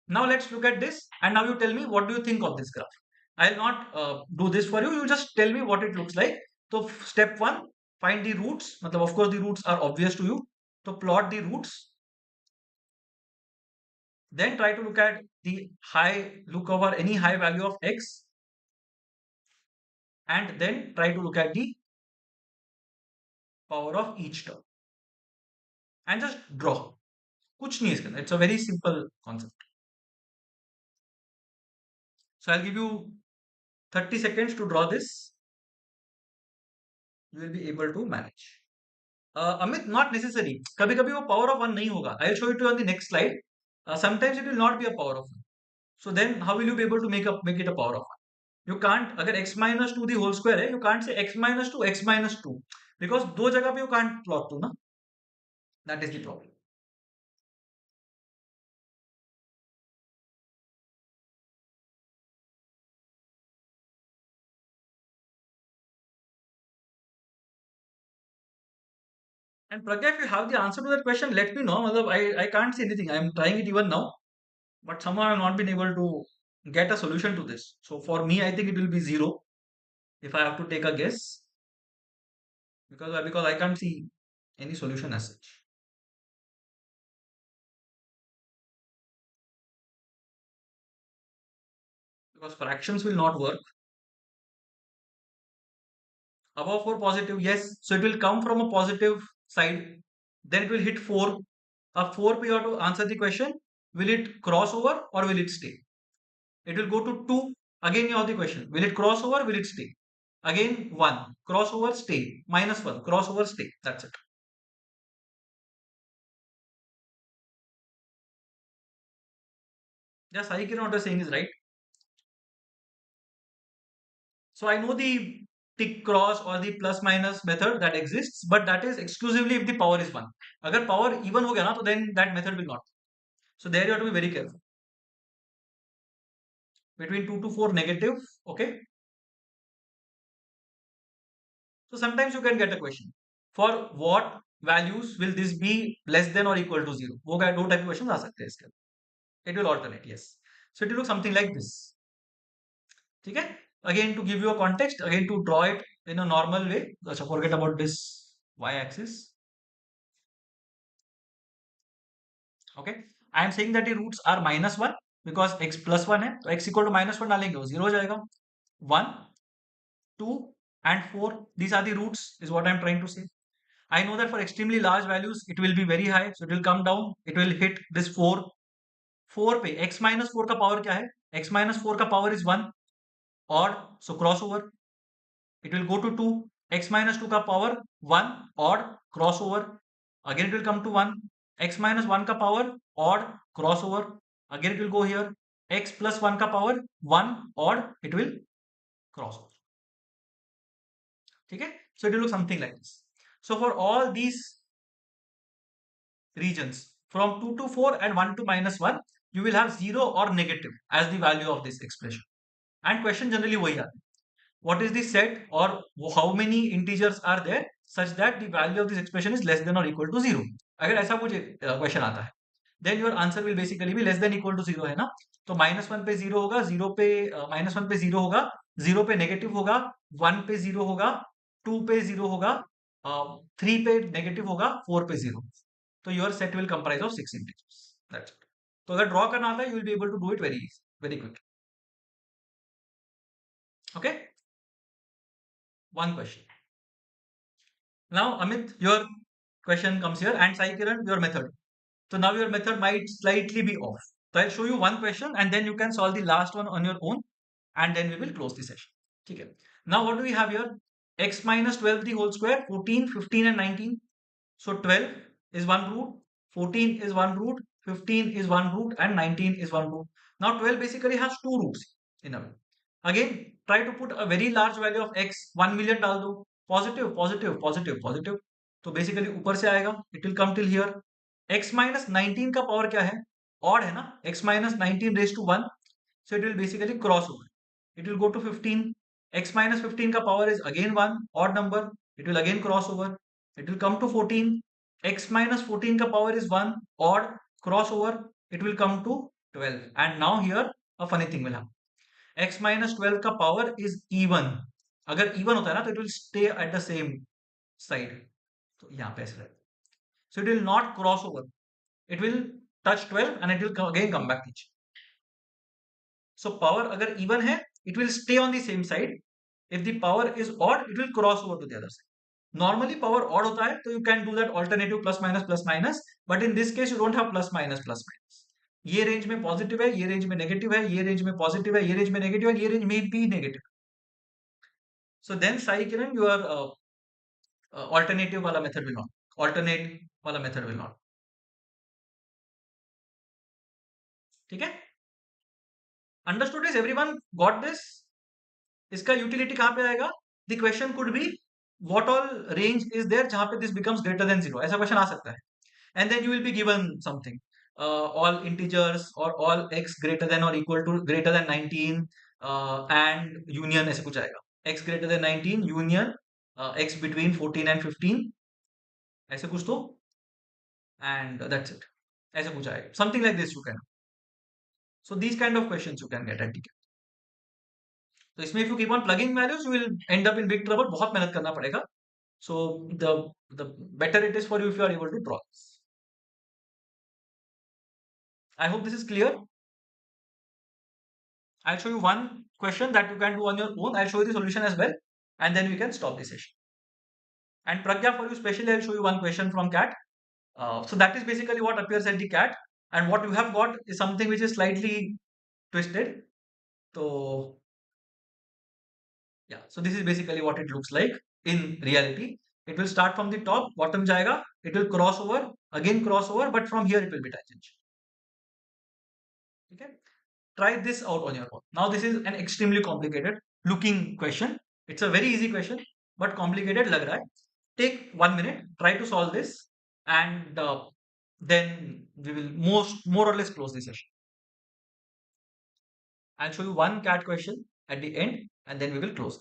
S1: Now let's look at this and now you tell me what do you think of this graph. I'll not do this for you. You just tell me what it looks like. So step 1, find the roots. Of course the roots are obvious to you. So plot the roots. Then try to look at the look over any high value of x. And then try to look at the power of each term. And just draw. कुछ नहीं इसके अंदर. It's a very simple concept. So I'll give you 30 seconds to draw this. You will be able to manage. Amit, not necessary. कभी कभी वो power of 1 नहीं होगा. I'll show it to you on the next slide. Sometimes it will not be a power of 1. So then how will you be able to make it a power of 1? You can't, अगर x minus 2 the whole square है, you can't say x minus 2 because दो जगह पे you can't plot 2 ना. That is the problem. And Pragya, if you have the answer to that question, let me know. मतलब I can't say anything. I am trying it even now, but somehow I have not been able to get a solution to this. So for me, I think it will be 0 if I have to take a guess because I can't see any solution as such. Because fractions will not work. Above 4 positive, yes. So it will come from a positive side. Then it will hit 4. A 4 p you have to answer the question. Will it cross over or will it stay? It will go to 2. Again you have the question. Will it cross over? Will it stay? Again 1. Crossover, stay. Minus 1. Crossover, stay. That's it. Yes, I can what you're saying is right. So I know the tick cross or the plus minus method that exists, but that is exclusively if the power is 1. Agar power even ho gaya na, to then that method will not. So there you have to be very careful. Between 2 to 4 negative, okay. So sometimes you can get a question. For what values will this be less than or equal to 0? वो दो type of questions आ सकते हैं इसके. It will alternate, yes. So it will look something like this. ठीक है? Again to give you a context, again to draw it in a normal way. So forget about this y-axis. Okay. I am saying that the roots are minus 1 because x plus 1 है. तो x equal to minus 1 डालेंगे वो 0 हो जाएगा. 1, 2 and 4. These are the roots is what I am trying to say. I know that for extremely large values, it will be very high. So it will come down. It will hit this 4. 4 पे x minus 4 का power क्या है? X minus 4 का power is 1. Odd. So crossover. It will go to 2. X minus 2 का power 1. Odd. Crossover. Again it will come to 1. X minus 1 का power odd. Crossover. Again it will go here. X plus 1 का power 1. Odd. It will crossover. ठीक है? So it will look something like this. So for all these regions from 2 to 4 and 1 to minus 1, you will have 0 or negative as the value of this expression. And question generally वही आता है. What is the set or how many integers are there such that the value of this expression is less than or equal to 0? अगर ऐसा कुछ question आता है, then your answer will basically be less than equal to 0 है ना. तो minus 1 पे 0 होगा, 0 पे minus 1 पे 0 होगा, 0 पे negative होगा, 1 पे 0 होगा, 2 पे 0 होगा, 3 पे negative होगा, 4 पे 0. तो your set will comprise of 6 integers. That's it. तो अगर draw करना आता है, you will be able to do it very easy, very quick. Okay? One question. Now, Amit, your question comes here, and Sai Kiran, your method. So now your method might slightly be off. So I'll show you one question, and then you can solve the last one on your own, and then we will close the session. Okay. Now what do we have here? X minus 12 the whole square, 14, 15 and 19. So 12 is one root, 14 is one root, 15 is one root, and 19 is one root. Now 12 basically has two roots in a way. Again, try to put a very large value of x, 1 million डाल दो. Positive, positive, positive, positive. तो basically ऊपर से आएगा. It will come till here. X minus 19 का power क्या है? Odd है ना? X minus 19 raised to 1. So it will basically cross over. It will go to 15. X minus 15 का power is again 1. Odd number. It will again cross over. It will come to 14. X minus 14 का power is 1. Odd. Crossover. It will come to 12. And now here a funny thing will happen. X minus 12 का power is even. अगर even होता है ना तो it will stay at the same side. तो यहाँ पे ऐसे रहेगा. So it will not cross over. It will touch 12 and it will again come back each. So power अगर even है, it will stay on the same side. If the power is odd, it will cross over to the other side. Normally power odd होता है, तो you can do that alternative plus minus. But in this case, you don't have plus minus. ये range में positive है, ये range में negative है, ये रेंज में पॉजिटिव है, ये रेंज में नेगेटिव है, ये रेंज में भी negative. So then Sai Kiran, your alternative वाला method will not. Alternate वाला method will not. ठीक है? Understood is everyone got this? इसका यूटिलिटी कहाँ पे आएगा? The question could be what all range is there जहां पे दिस बिकम्स ग्रेटर देन 0, ऐसा क्वेश्चन आ सकता है. And then you will be given something, all integers or all x greater than or equal to greater than 19, and union ऐसे कुछ आएगा. X greater than 19 union x between 14 and 15 ऐसे कुछ तो, and that's it. ऐसे कुछ आएगा. Something like this you can. So these kind of questions you can get at TK. तो इसमें if you keep on plugging values you will end up in big trouble. बहुत मेहनत करना पड़ेगा. So the better it is for you if you are able to draw this. I hope this is clear. I'll show you one question that you can do on your own. I'll show you the solution as well, and then we can stop the session. And Pragya, for you specially, I'll show you one question from cat. So that is basically what appears at the cat, and what you have got is something which is slightly twisted. So yeah, so this is basically what it looks like in reality. It will start from the top, bottom jayega. It will cross over, again cross over, but from here it will be tangential. Okay. Try this out on your own. Now this is an extremely complicated looking question. It's a very easy question, but complicated lag raha hai. Take 1 minute, try to solve this, and then we will more or less close the session. I'll show you one cat question at the end, and then we will close.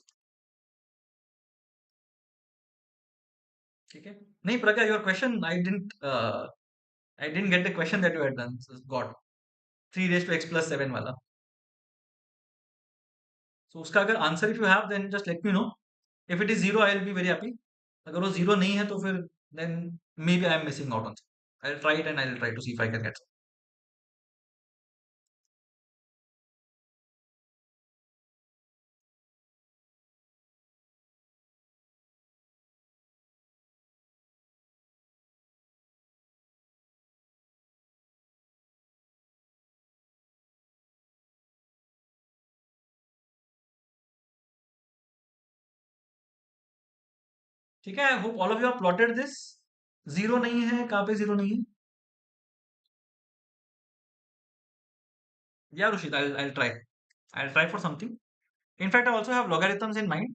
S1: Okay. Nahi Pragya, your question I didn't get the question that you had done. So God, 3 raised to x plus 7 wala. So उसका अगर answer if you have, then just let me know. If it is 0, I will be very happy. अगर वो 0 नहीं है तो फिर then maybe I am missing out on something. I'll try it and I'll try to see if I can get some. ठीक है, I hope all of you have plotted this. 0 नहीं है, कहाँ पे 0 नहीं है? Yeah, Rushit, I'll try. I'll try for something. In fact, I also have logarithms in mind.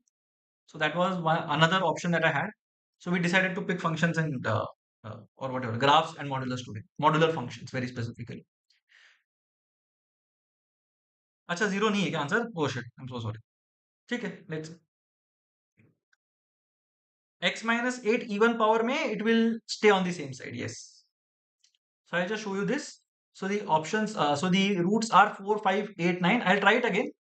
S1: So that was another option that I had. So we decided to pick functions and or whatever, graphs and modulus today. Modular functions very specifically. अच्छा 0 नहीं है क्या answer? Oh shit, I'm so sorry. ठीक है, let's x minus 8 even power में it will stay on the same side. Yes. So I'll just show you this. So the options, so the roots are 4, 5, 8, 9. I'll try it again.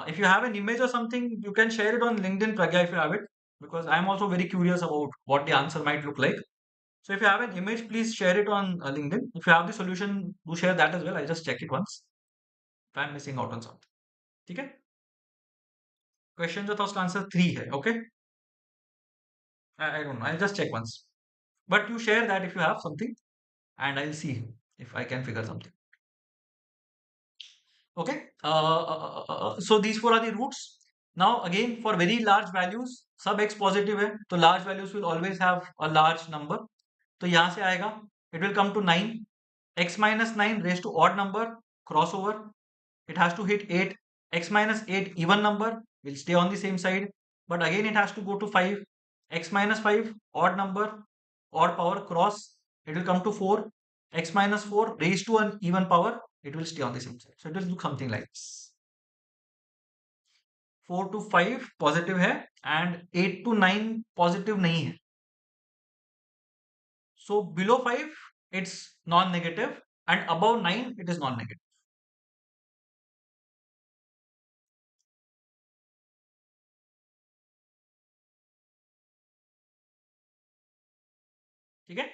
S1: If you have an image or something, you can share it on LinkedIn, Pragya, if you have it, because I'm also very curious about what the answer might look like. So if you have an image, please share it on LinkedIn. If you have the solution, do share that as well. I'll just check it once if I'm missing out on something. ठीक है? Question जो था उसका answer 3 है. Okay? I don't know. I'll just check once. But you share that if you have something, and I'll see if I can figure something. Okay. So these four are the roots. Now again for very large values, sub x positive है, तो large values will always have a large number. तो यहाँ से आएगा, it will come to 9. X minus 9 raised to odd number, crossover. It has to hit 8. X minus 8 even number will stay on the same side. But again it has to go to 5. X minus 5 odd number, odd power cross. It will come to 4. X minus 4 raised to an even power. It will stay on the same side. So it will look something like this. 4 to 5 positive है and 8 to 9 positive नहीं है. So below 5 it's non-negative and above 9 it is non-negative. ठीक है?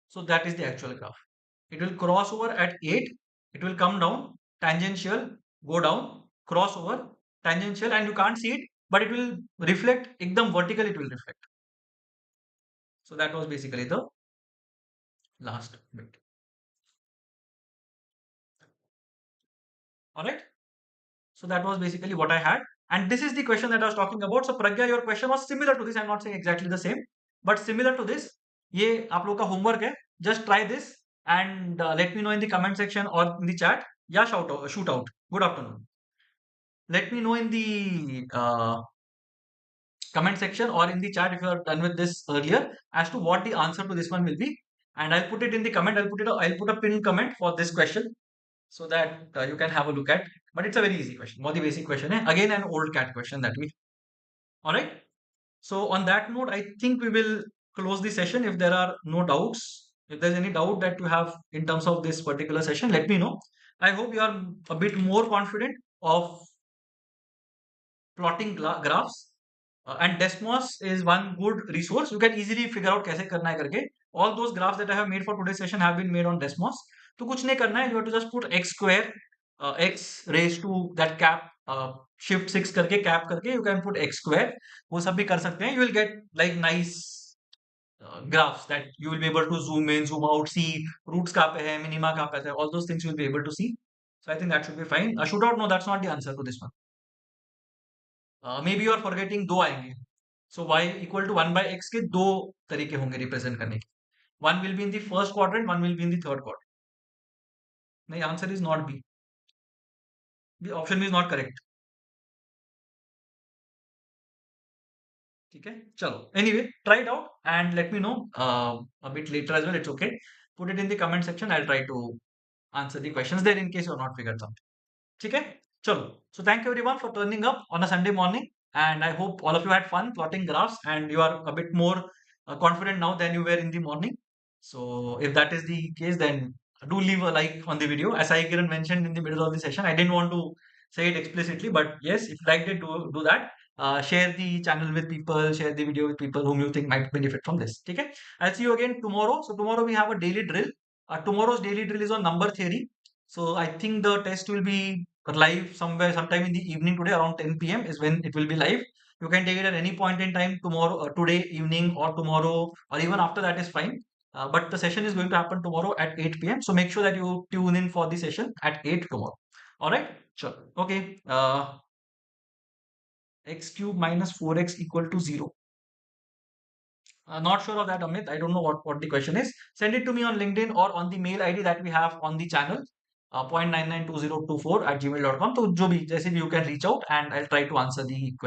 S1: So that is the actual graph. It will cross over at 8. It will come down, tangential, go down, cross over, tangential, and you can't see it, but it will reflect, ekdam vertical it will reflect. So that was basically the last bit. Alright. So that was basically what I had. And this is the question that I was talking about. So Pragya, your question was similar to this. I'm not saying exactly the same, but similar to this. ये आप लोग का homework है. Just try this and let me know in the comment section or in the chat. Yeah, shoot out. Good afternoon. Let me know in the comment section or in the chat if you are done with this earlier as to what the answer to this one will be. And I'll put it in the comment. I'll put a pinned comment for this question so that you can have a look at. But it's a very easy question. Very basic question. Again, an old cat question that we. All right. So on that note, I think we will close the session. If there are no doubts, if there's any doubt that you have in terms of this particular session, let me know. I hope you are a bit more confident of plotting graphs. And Desmos is one good resource. You can easily figure out कैसे करना है करके. All those graphs that I have made for today's session have been made on Desmos. तो कुछ नहीं करना है. You have to just put x square, x raised to that cap, shift 6 करके cap करके you can put x square. वो सब भी कर सकते हैं. You will get like nice graphs that you will be able to zoom in, zoom out, see roots कहाँ पे है, minima कहाँ पे है. All those things you will be able to see. So I think that should be fine. Shootout, no, that's not the answer to this one. Maybe you are forgetting दो आएंगे. So y equal to 1 by x के दो तरीके होंगे represent करने के. One will be in the first quadrant, one will be in the third quadrant. नहीं, answer is not B. The option is not correct. ठीक है, चलो. Anyway, try it out and let me know a bit later as well. It's okay. Put it in the comment section. I'll try to answer the questions there in case you're not figured something. ठीक है, चलो. So thank you everyone for turning up on a Sunday morning, and I hope all of you had fun plotting graphs and you are a bit more confident now than you were in the morning. So if that is the case, then do leave a like on the video. As I Kiran mentioned in the middle of the session, I didn't want to say it explicitly, but yes, if you liked it, do that. Share the channel with people, share the video with people whom you think might benefit from this. Okay, I'll see you again tomorrow. So tomorrow we have a daily drill. Tomorrow's daily drill is on number theory. So I think the test will be live somewhere sometime in the evening today around 10 p.m. is when it will be live. You can take it at any point in time tomorrow, today evening or tomorrow or even after that is fine. But the session is going to happen tomorrow at 8 p.m. So make sure that you tune in for the session at 8 tomorrow. All right. Sure. Okay. X cube minus 4x equal to 0. Not sure of that, Amit. I don't know what the question is. Send it to me on LinkedIn or on the mail ID that we have on the channel. 0.992024 at gmail.com. So, जो भी जैसे भी you can reach out and I'll try to answer the question.